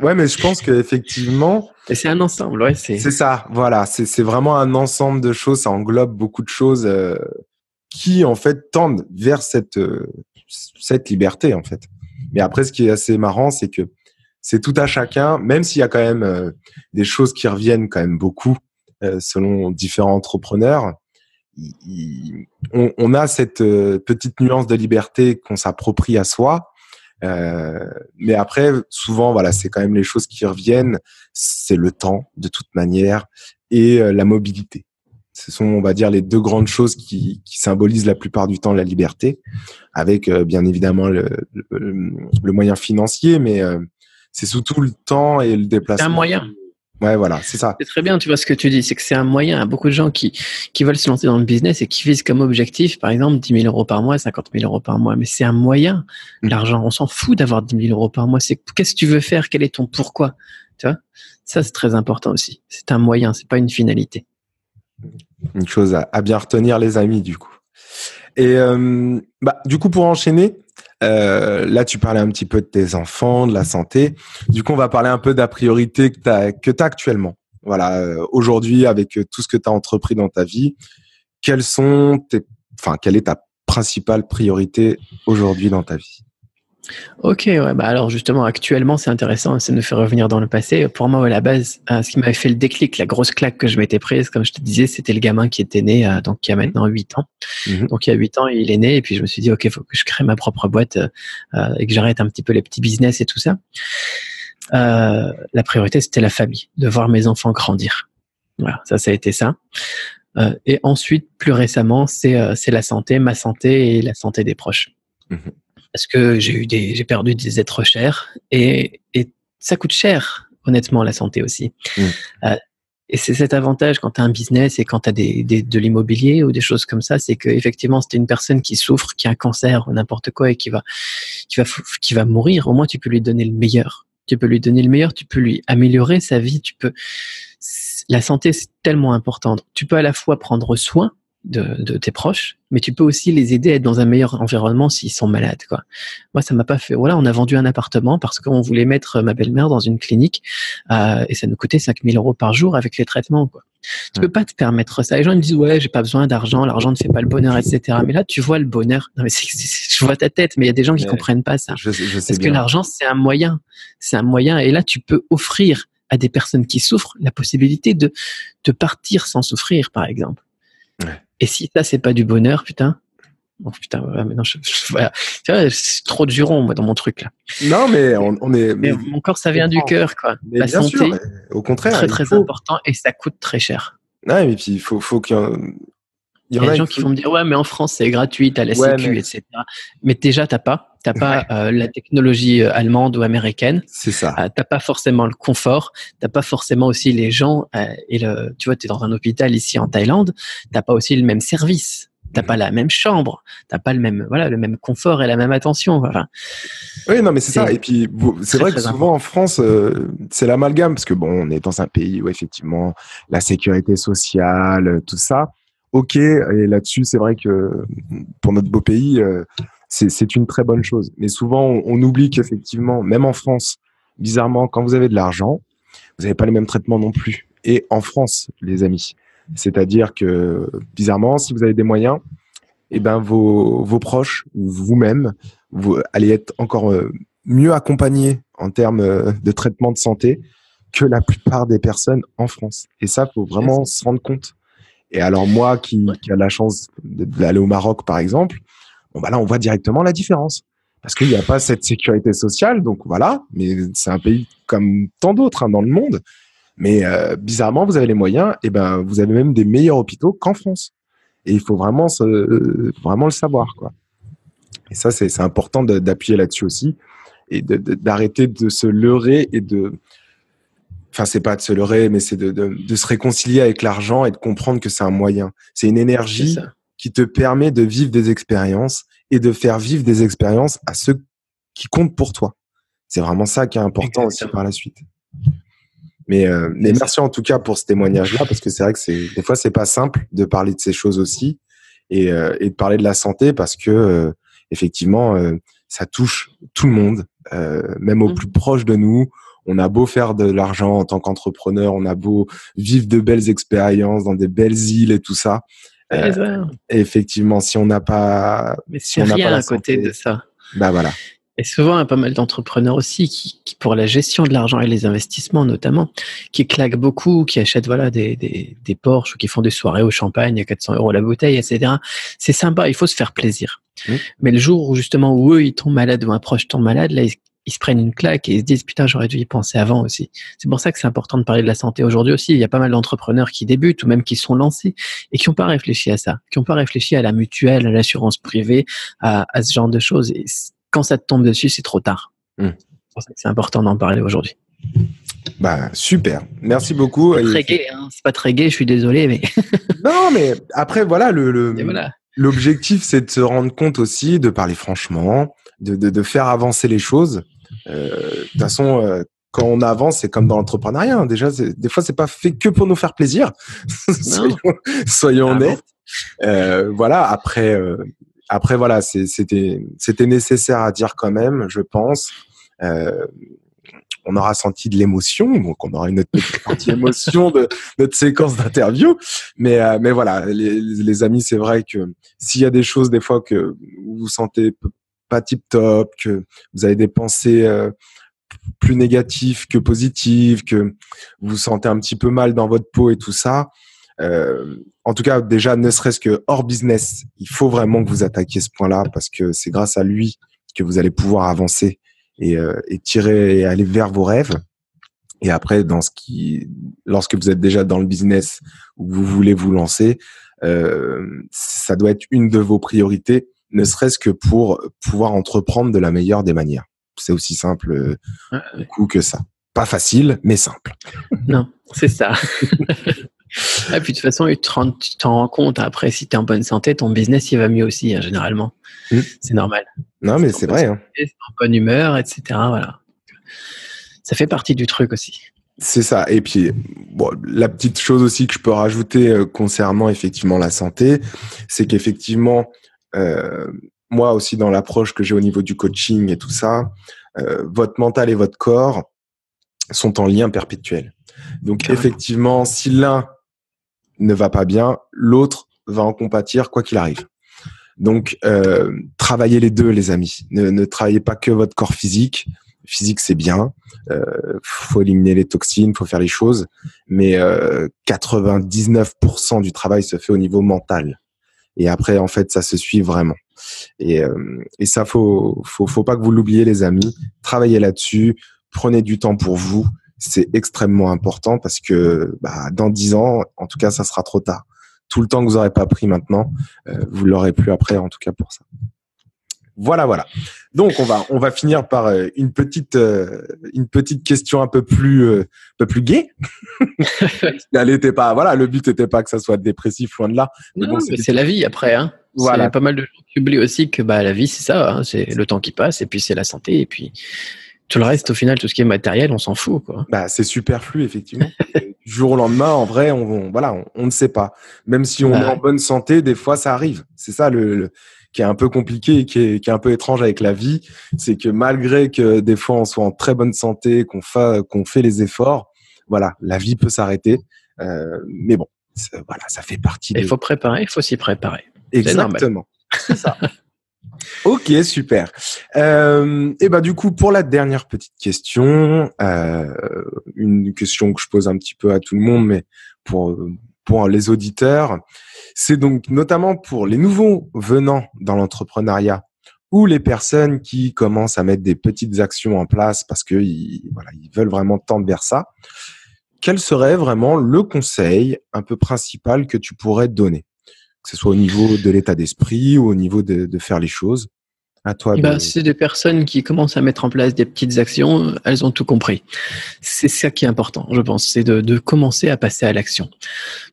Ouais, mais je pense qu'effectivement. Et c'est un ensemble, ouais. C'est ça, voilà. C'est vraiment un ensemble de choses. Ça englobe beaucoup de choses qui, en fait, tendent vers cette liberté, en fait. Mais après, ce qui est assez marrant, c'est que c'est tout à chacun, même s'il y a quand même des choses qui reviennent quand même beaucoup selon différents entrepreneurs. On a cette petite nuance de liberté qu'on s'approprie à soi. Mais après, souvent, voilà, c'est quand même les choses qui reviennent. C'est le temps, de toute manière, et la mobilité. Ce sont, on va dire, les deux grandes choses qui symbolisent la plupart du temps la liberté, avec bien évidemment le moyen financier, mais c'est surtout le temps et le déplacement. C'est un moyen. Ouais, voilà, c'est ça. C'est très bien, tu vois ce que tu dis, c'est que c'est un moyen. Il y a beaucoup de gens qui veulent se lancer dans le business et qui visent comme objectif, par exemple, 10 000 euros par mois, 50 000 euros par mois. Mais c'est un moyen, l'argent. On s'en fout d'avoir 10 000 euros par mois. C'est qu'est-ce que tu veux faire? Quel est ton pourquoi? Tu vois? Ça, c'est très important aussi. C'est un moyen, c'est pas une finalité. Une chose à bien retenir, les amis, du coup. Et du coup, pour enchaîner, là, tu parlais un petit peu de tes enfants, de la santé. Du coup, on va parler un peu de la priorité que t'as actuellement. Voilà, aujourd'hui, avec tout ce que tu as entrepris dans ta vie, quelle est ta principale priorité aujourd'hui dans ta vie? Ok, ouais, alors justement, actuellement, c'est intéressant, ça nous fait revenir dans le passé. Pour moi, à la base, ce qui m'avait fait le déclic, la grosse claque que je m'étais prise, comme je te disais, c'était le gamin qui était né, donc qui a maintenant 8 ans. Donc il y a 8 ans, il est né, et puis je me suis dit, ok, il faut que je crée ma propre boîte et que j'arrête un petit peu les petits business et tout ça. La priorité, c'était la famille, de voir mes enfants grandir. Voilà, ça a été ça. Et ensuite, plus récemment, c'est la santé, ma santé et la santé des proches. Parce que j'ai perdu des êtres chers et ça coûte cher, honnêtement, la santé aussi. Et c'est cet avantage quand tu as un business et quand tu as de l'immobilier ou des choses comme ça, c'est que effectivement, c'était une personne qui souffre, qui a un cancer ou n'importe quoi et qui va mourir. Au moins, tu peux lui donner le meilleur. Tu peux lui donner le meilleur, tu peux lui améliorer sa vie. La santé, c'est tellement important. Tu peux à la fois prendre soin de tes proches, mais tu peux aussi les aider à être dans un meilleur environnement s'ils sont malades, quoi. Moi, ça m'a pas fait. Voilà, on a vendu un appartement parce qu'on voulait mettre ma belle-mère dans une clinique et ça nous coûtait 5 000 euros par jour avec les traitements, quoi. Tu peux pas te permettre ça. Les gens ils me disent ouais, j'ai pas besoin d'argent, l'argent ne fait pas le bonheur, etc. Mais là, tu vois le bonheur. Non mais je vois ta tête, mais il y a des gens qui comprennent pas ça. Je sais parce bien. Que l'argent c'est un moyen, et là tu peux offrir à des personnes qui souffrent la possibilité de partir sans souffrir, par exemple. Ouais. Et si ça, c'est pas du bonheur, putain. Oh putain, voilà, maintenant, voilà. Tu vois, c'est trop de jurons, moi, dans mon truc, là. Non, mais on est. Mais mon corps, ça vient du cœur, quoi. Mais la bien santé, sûr, au contraire. très, très important et ça coûte très cher. Ouais, mais puis il faut qu'il y en Il y a des gens qui vont me dire, ouais, mais en France, c'est gratuit, t'as la Sécu, etc. Mais déjà, t'as pas la technologie allemande ou américaine. C'est ça. T'as pas forcément le confort. T'as pas forcément aussi les gens tu vois, t'es dans un hôpital ici en Thaïlande. T'as pas aussi le même service. T'as pas la même chambre. T'as pas le même confort et la même attention. Voilà. Oui, non, mais c'est ça. Et puis, c'est vrai que souvent important. en France, c'est l'amalgame parce que bon, on est dans un pays où effectivement la sécurité sociale, tout ça. Ok, et là-dessus, c'est vrai que pour notre beau pays, c'est une très bonne chose. Mais souvent, on oublie qu'effectivement, même en France, bizarrement, quand vous avez de l'argent, vous n'avez pas les mêmes traitements non plus. Et en France, les amis, c'est-à-dire que bizarrement, si vous avez des moyens, eh ben vos proches, vous-même, vous allez être encore mieux accompagnés en termes de traitement de santé que la plupart des personnes en France. Et ça, faut vraiment se rendre compte. Et alors moi, qui a la chance d'aller au Maroc, par exemple, bon bah là, on voit directement la différence. Parce qu'il n'y a pas cette sécurité sociale, donc voilà, mais c'est un pays comme tant d'autres dans le monde. Mais bizarrement, vous avez les moyens, et ben vous avez même des meilleurs hôpitaux qu'en France. Et il faut vraiment le savoir, quoi. Et ça, c'est important d'appuyer là-dessus aussi et d'arrêter de se leurrer et enfin, c'est pas de se leurrer, mais c'est de se réconcilier avec l'argent et de comprendre que c'est un moyen. C'est une énergie qui te permet de vivre des expériences et de faire vivre des expériences à ceux qui comptent pour toi. C'est vraiment ça qui est important aussi par la suite. Mais merci en tout cas pour ce témoignage-là, parce que c'est vrai que des fois c'est pas simple de parler de ces choses aussi et de parler de la santé parce que effectivement ça touche tout le monde, même aux plus proches de nous. On a beau faire de l'argent en tant qu'entrepreneur, on a beau vivre de belles expériences dans des belles îles et tout ça. Et effectivement, si on n'a pas, mais c'est rien à côté de ça. Bah voilà. Et souvent, il y a pas mal d'entrepreneurs aussi qui, pour la gestion de l'argent et les investissements notamment, qui claquent beaucoup, qui achètent des Porsche ou qui font des soirées au champagne à 400 € la bouteille, etc. C'est sympa, il faut se faire plaisir. Mais le jour où justement où eux ils tombent malades ou un proche tombe malade, là ils se prennent une claque et ils se disent putain, j'aurais dû y penser avant aussi. C'est pour ça que c'est important de parler de la santé aujourd'hui aussi. Il y a pas mal d'entrepreneurs qui débutent ou même qui sont lancés et qui n'ont pas réfléchi à ça, qui n'ont pas réfléchi à la mutuelle, à l'assurance privée, à ce genre de choses. Et quand ça te tombe dessus, c'est trop tard. C'est pour ça que c'est important d'en parler aujourd'hui. Bah, super. Merci beaucoup. C'est pas très gai, hein. C'est pas très gai, je suis désolé, mais. Non, mais après, voilà, voilà. L'objectif, c'est de se rendre compte aussi, de parler franchement, de faire avancer les choses. De toute façon, quand on avance, c'est comme dans l'entrepreneuriat. Hein. Déjà, des fois, c'est pas fait que pour nous faire plaisir. soyons honnêtes. Voilà. Après, voilà, c'était nécessaire à dire quand même, je pense. On aura senti de l'émotion, donc on aura une autre petite partie émotion de notre séquence d'interview. Mais voilà, les amis, c'est vrai que s'il y a des choses des fois que vous vous sentez pas tip top, que vous avez des pensées plus négatives que positives, que vous vous sentez un petit peu mal dans votre peau et tout ça. En tout cas, déjà, ne serait-ce que hors business, il faut vraiment que vous attaquiez ce point-là parce que c'est grâce à lui que vous allez pouvoir avancer et tirer et aller vers vos rêves. Et après, lorsque vous êtes déjà dans le business où vous voulez vous lancer, ça doit être une de vos priorités, ne serait-ce que pour pouvoir entreprendre de la meilleure des manières. C'est aussi simple du coup que ça. Pas facile, mais simple. Non, c'est ça. Et puis de toute façon, tu t'en rends compte après, si tu es en bonne santé, ton business il va mieux aussi, hein, généralement. C'est normal. Non, mais c'est vrai. C'est en bonne humeur, etc. Voilà. Ça fait partie du truc aussi. C'est ça. Et puis, bon, la petite chose aussi que je peux rajouter concernant effectivement la santé, c'est qu'effectivement, moi aussi dans l'approche que j'ai au niveau du coaching et tout ça, votre mental et votre corps sont en lien perpétuel. Donc carrément. Effectivement, si l'un ne va pas bien, l'autre va en compatir quoi qu'il arrive. Donc, travaillez les deux, les amis. Ne travaillez pas que votre corps physique. Physique, c'est bien. Faut éliminer les toxines, faut faire les choses. Mais 99% du travail se fait au niveau mental. Et après, en fait, ça se suit vraiment. Et ça, faut pas que vous l'oubliez, les amis. Travaillez là-dessus. Prenez du temps pour vous. C'est extrêmement important parce que dans 10 ans, en tout cas, ça sera trop tard. Tout le temps que vous n'aurez pas pris maintenant, vous l'aurez plus après, en tout cas pour ça. Voilà. Donc on va finir par une petite question un peu plus gaie. Le but n'était pas que ça soit dépressif, loin de là. Mais non, mais c'est la vie après. Hein. Voilà. Il y a pas mal de gens qui oublient aussi que la vie c'est ça, hein, c'est le temps qui passe et puis c'est la santé et puis tout le reste, au final, tout ce qui est matériel, on s'en fout, quoi. C'est superflu, effectivement. Du jour au lendemain, en vrai, on ne sait pas. Même si on est en bonne santé, des fois, ça arrive. C'est ça qui est un peu compliqué et qui est un peu étrange avec la vie. C'est que malgré que des fois, on soit en très bonne santé, qu'on fait les efforts, la vie peut s'arrêter. Mais bon, ça fait partie. Il faut s'y préparer. Exactement. C'est ça. Ok, super. Et du coup, pour la dernière petite question, une question que je pose un petit peu à tout le monde, mais pour les auditeurs, c'est donc notamment pour les nouveaux venants dans l'entrepreneuriat ou les personnes qui commencent à mettre des petites actions en place parce que ils veulent vraiment tendre vers ça. Quel serait vraiment le conseil un peu principal que tu pourrais donner? Que ce soit au niveau de l'état d'esprit ou au niveau de faire les choses. À toi. C'est des personnes qui commencent à mettre en place des petites actions, elles ont tout compris. C'est ça qui est important, je pense, c'est de commencer à passer à l'action.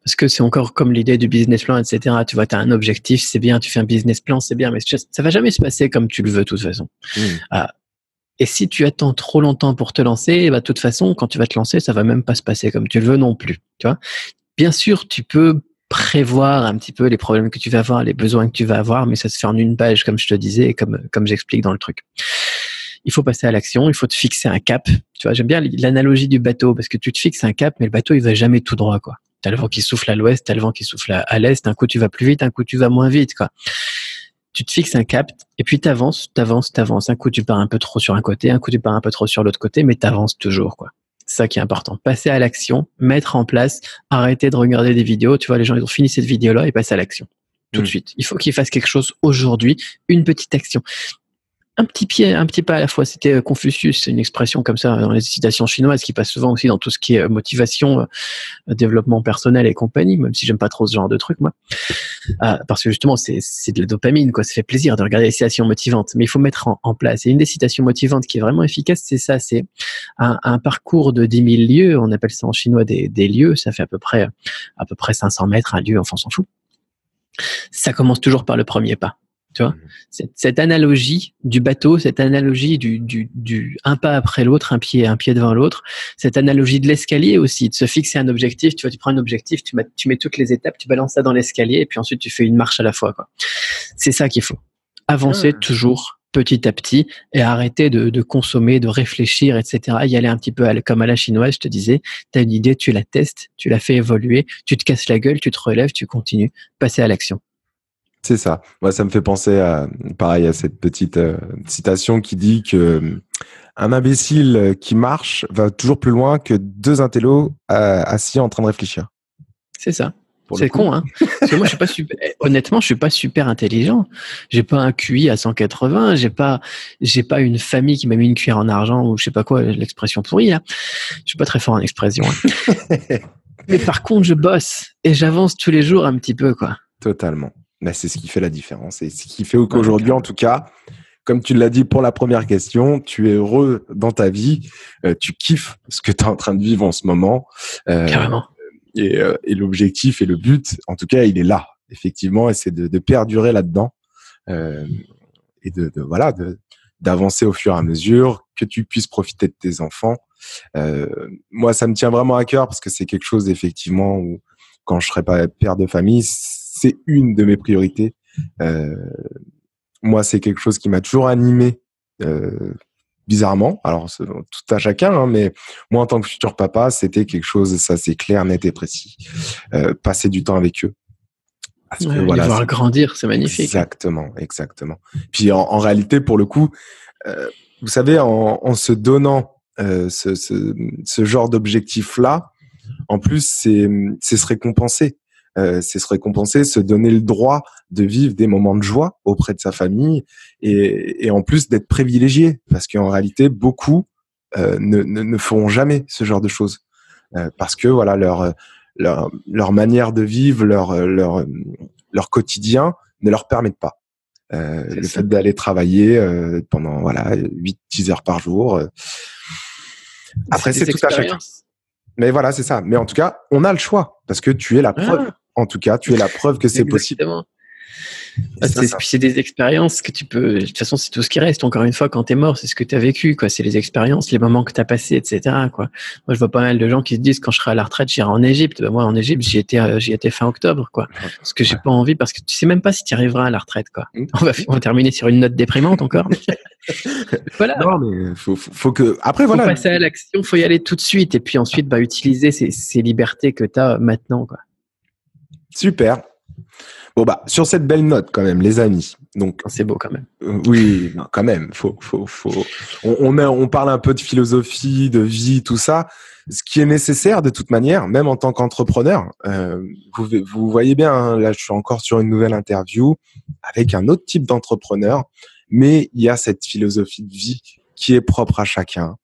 Parce que c'est encore comme l'idée du business plan, etc. Tu vois, tu as un objectif, c'est bien, tu fais un business plan, c'est bien, mais ça va jamais se passer comme tu le veux de toute façon. Et si tu attends trop longtemps pour te lancer, de toute façon, quand tu vas te lancer, ça va même pas se passer comme tu le veux non plus. Tu vois, bien sûr, tu peux prévoir un petit peu les problèmes que tu vas avoir, les besoins que tu vas avoir, mais ça se fait en une page, comme je te disais, et comme j'explique dans le truc. Il faut passer à l'action, il faut te fixer un cap. Tu vois, j'aime bien l'analogie du bateau, parce que tu te fixes un cap, mais le bateau, il va jamais tout droit, quoi. T'as le vent qui souffle à l'ouest, t'as le vent qui souffle à l'est, un coup tu vas plus vite, un coup tu vas moins vite, quoi. Tu te fixes un cap et puis t'avances. Un coup, tu pars un peu trop sur un côté, un coup, tu pars un peu trop sur l'autre côté, mais t'avances toujours, quoi. C'est ça qui est important. Passer à l'action, mettre en place, arrêter de regarder des vidéos. Tu vois, les gens, ils ont fini cette vidéo-là et passent à l'action. Tout de suite. Il faut qu'ils fassent quelque chose aujourd'hui, une petite action. Un petit pas à la fois. C'était Confucius, c'est une expression comme ça dans les citations chinoises qui passe souvent aussi dans tout ce qui est motivation, développement personnel et compagnie, même si j'aime pas trop ce genre de truc, moi. Parce que justement, c'est de la dopamine, quoi. Ça fait plaisir de regarder les citations motivantes, mais il faut mettre en place. Et une des citations motivantes qui est vraiment efficace, c'est ça, c'est un parcours de 10 000 lieues. On appelle ça en chinois des lieues. Ça fait à peu près 500 mètres, un lieu, enfin, on s'en fout. Ça commence toujours par le premier pas. Tu vois, cette analogie du bateau, cette analogie du un pas après l'autre, un pied devant l'autre, cette analogie de l'escalier aussi, de se fixer un objectif. Tu vois, tu prends un objectif, tu mets toutes les étapes, tu balances ça dans l'escalier et puis ensuite tu fais une marche à la fois, quoi. C'est ça qu'il faut. Avancer toujours petit à petit et arrêter de consommer, de réfléchir, etc. Y aller un petit peu comme à la chinoise, je te disais. T'as une idée, tu la testes, tu la fais évoluer, tu te casses la gueule, tu te relèves, tu continues, passer à l'action. C'est ça. Moi, ça me fait penser à cette petite citation qui dit que un imbécile qui marche va toujours plus loin que deux intellos assis en train de réfléchir. C'est ça. C'est con, hein. Parce que moi, honnêtement, je suis pas super intelligent. J'ai pas un QI à 180. J'ai pas une famille qui m'a mis une cuillère en argent ou je sais pas quoi, l'expression pourrie, là. Je suis pas très fort en expression. Hein. Mais par contre, je bosse et j'avance tous les jours un petit peu, quoi. Totalement. Ben, c'est ce qui fait la différence. Et ce qui fait qu'aujourd'hui, en tout cas, comme tu l'as dit pour la première question, tu es heureux dans ta vie, tu kiffes ce que tu es en train de vivre en ce moment. Carrément. Et l'objectif et le but, en tout cas, il est là, effectivement, et c'est de perdurer là-dedans et d'avancer au fur et à mesure, que tu puisses profiter de tes enfants. Moi, ça me tient vraiment à cœur parce que c'est quelque chose, effectivement, où quand je serai pas père de famille, c'est une de mes priorités. Moi, c'est quelque chose qui m'a toujours animé, bizarrement. Alors, c'est tout à chacun, hein, mais moi, en tant que futur papa, c'était quelque chose, ça c'est clair, net et précis. Passer du temps avec eux. Parce que, les voir grandir, c'est magnifique. Exactement. Puis en réalité, pour le coup, vous savez, en se donnant ce genre d'objectif-là, en plus, c'est se récompenser. C'est se récompenser, se donner le droit de vivre des moments de joie auprès de sa famille et en plus d'être privilégié parce qu'en réalité beaucoup ne feront jamais ce genre de choses parce que voilà leur manière de vivre leur quotidien ne leur permettent pas le fait d'aller travailler pendant 8-10 heures par jour après c'est tout à chacun. Mais voilà, c'est ça. Mais en tout cas, on a le choix parce que tu es la preuve. En tout cas, tu es la preuve que c'est possible. C'est des expériences que tu peux. De toute façon, c'est tout ce qui reste. Encore une fois, quand t'es mort, c'est ce que t'as vécu, quoi. C'est les expériences, les moments que t'as passés, etc., quoi. Moi, je vois pas mal de gens qui se disent quand je serai à la retraite, j'irai en Égypte. Ben, moi, en Égypte, j'y étais fin octobre, quoi. Parce que j'ai pas envie, parce que tu sais même pas si tu y arriveras à la retraite, quoi. On va terminer sur une note déprimante encore. Voilà. Non, mais faut que. Après, voilà. Faut passer à l'action, faut y aller tout de suite, et puis ensuite, utiliser ces libertés que t'as maintenant, quoi. Super. Bon sur cette belle note quand même, les amis. Donc c'est beau quand même. Oui, non, quand même. On parle un peu de philosophie, de vie, tout ça. Ce qui est nécessaire de toute manière, même en tant qu'entrepreneur. Vous voyez bien, hein, là, je suis encore sur une nouvelle interview avec un autre type d'entrepreneur, mais il y a cette philosophie de vie qui est propre à chacun,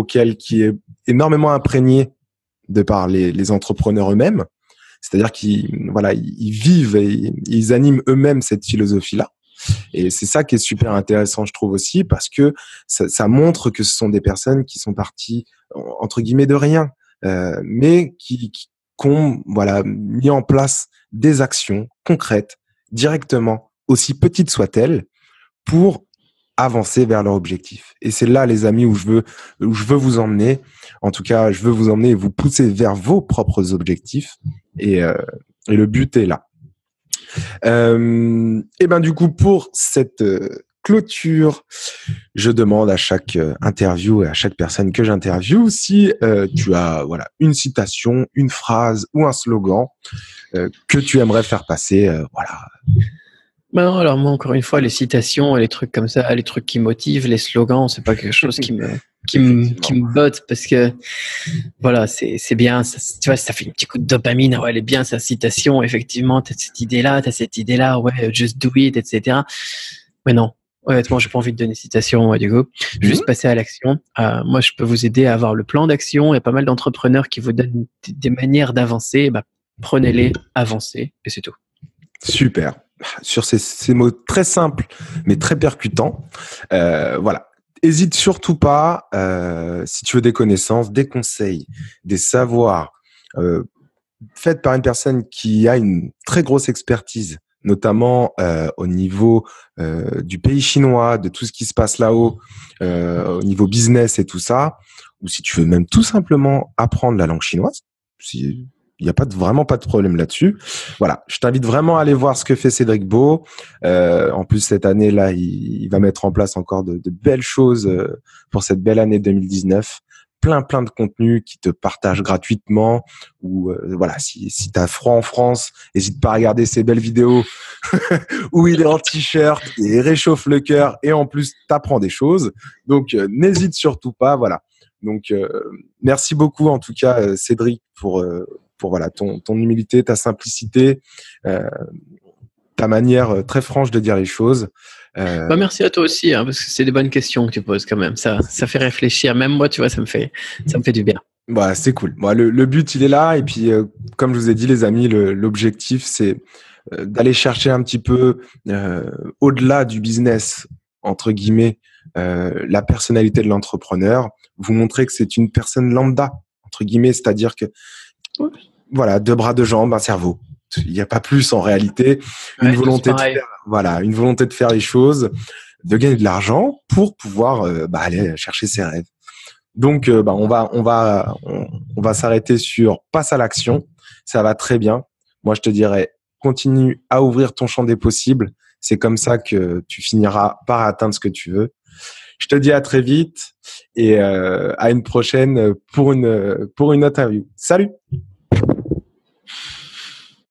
qui est énormément imprégnée de par les entrepreneurs eux-mêmes. C'est-à-dire qu'ils vivent et ils animent eux-mêmes cette philosophie-là. Et c'est ça qui est super intéressant, je trouve aussi, parce que ça montre que ce sont des personnes qui sont parties, entre guillemets, de rien, mais qui ont mis en place des actions concrètes, directement, aussi petites soient-elles, pour avancer vers leur objectif. Et c'est là, les amis, où je veux vous emmener. En tout cas, je veux vous emmener et vous pousser vers vos propres objectifs. Et le but est là. Et du coup, pour cette clôture, je demande à chaque interview et à chaque personne que j'interviewe si tu as une citation, une phrase ou un slogan que tu aimerais faire passer. Ben non, alors moi, encore une fois, les citations, les trucs comme ça, les trucs qui motivent, les slogans, c'est pas quelque chose qui Effectivement. me botte parce que, voilà, c'est bien, tu vois, ça fait un petit coup de dopamine, ouais, elle est bien, sa citation, effectivement, t'as cette idée-là, ouais, just do it, etc. Mais non, honnêtement, j'ai pas envie de donner citation, du coup. Mhm. Juste passer à l'action. Moi, je peux vous aider à avoir le plan d'action. Il y a pas mal d'entrepreneurs qui vous donnent des manières d'avancer. Bah, prenez-les, avancez, et c'est tout. Super. Sur ces mots très simples, mais très percutants. Voilà. Hésite surtout pas, si tu veux des connaissances, des conseils, des savoirs, faits par une personne qui a une très grosse expertise, notamment au niveau du pays chinois, de tout ce qui se passe là-haut, au niveau business et tout ça, ou si tu veux même tout simplement apprendre la langue chinoise, si il n'y a vraiment pas de problème là-dessus. Voilà, je t'invite vraiment à aller voir ce que fait Cédric Beau. En plus, cette année-là, il va mettre en place encore de belles choses pour cette belle année 2019. Plein de contenus qui te partagent gratuitement. Ou voilà, si tu as froid en France, n'hésite pas à regarder ces belles vidéos où il est en t-shirt et réchauffe le cœur et en plus t'apprends des choses. Donc n'hésite surtout pas. Voilà. Donc merci beaucoup en tout cas Cédric pour voilà ton humilité, ta simplicité, euh, ta manière très franche de dire les choses. Bah, merci à toi aussi, hein, parce que c'est des bonnes questions que tu poses quand même. Ça fait réfléchir. Même moi, tu vois, ça me fait du bien. Bah, c'est cool. Bon, le but, il est là. Et puis, comme je vous ai dit, les amis, l'objectif, c'est d'aller chercher un petit peu au-delà du business, entre guillemets, la personnalité de l'entrepreneur. Vous montrer que c'est une personne lambda, entre guillemets, c'est-à-dire que, Ouais, voilà, deux bras, deux jambes, un cerveau. Il n'y a pas plus en réalité. Une tous volonté de pareil. faire, voilà, une volonté de faire les choses, de gagner de l'argent pour pouvoir aller chercher ses rêves. Donc, on va s'arrêter sur passe à l'action. Ça va très bien. Moi, je te dirais, continue à ouvrir ton champ des possibles. C'est comme ça que tu finiras par atteindre ce que tu veux. Je te dis à très vite et à une prochaine pour une autre interview. Salut!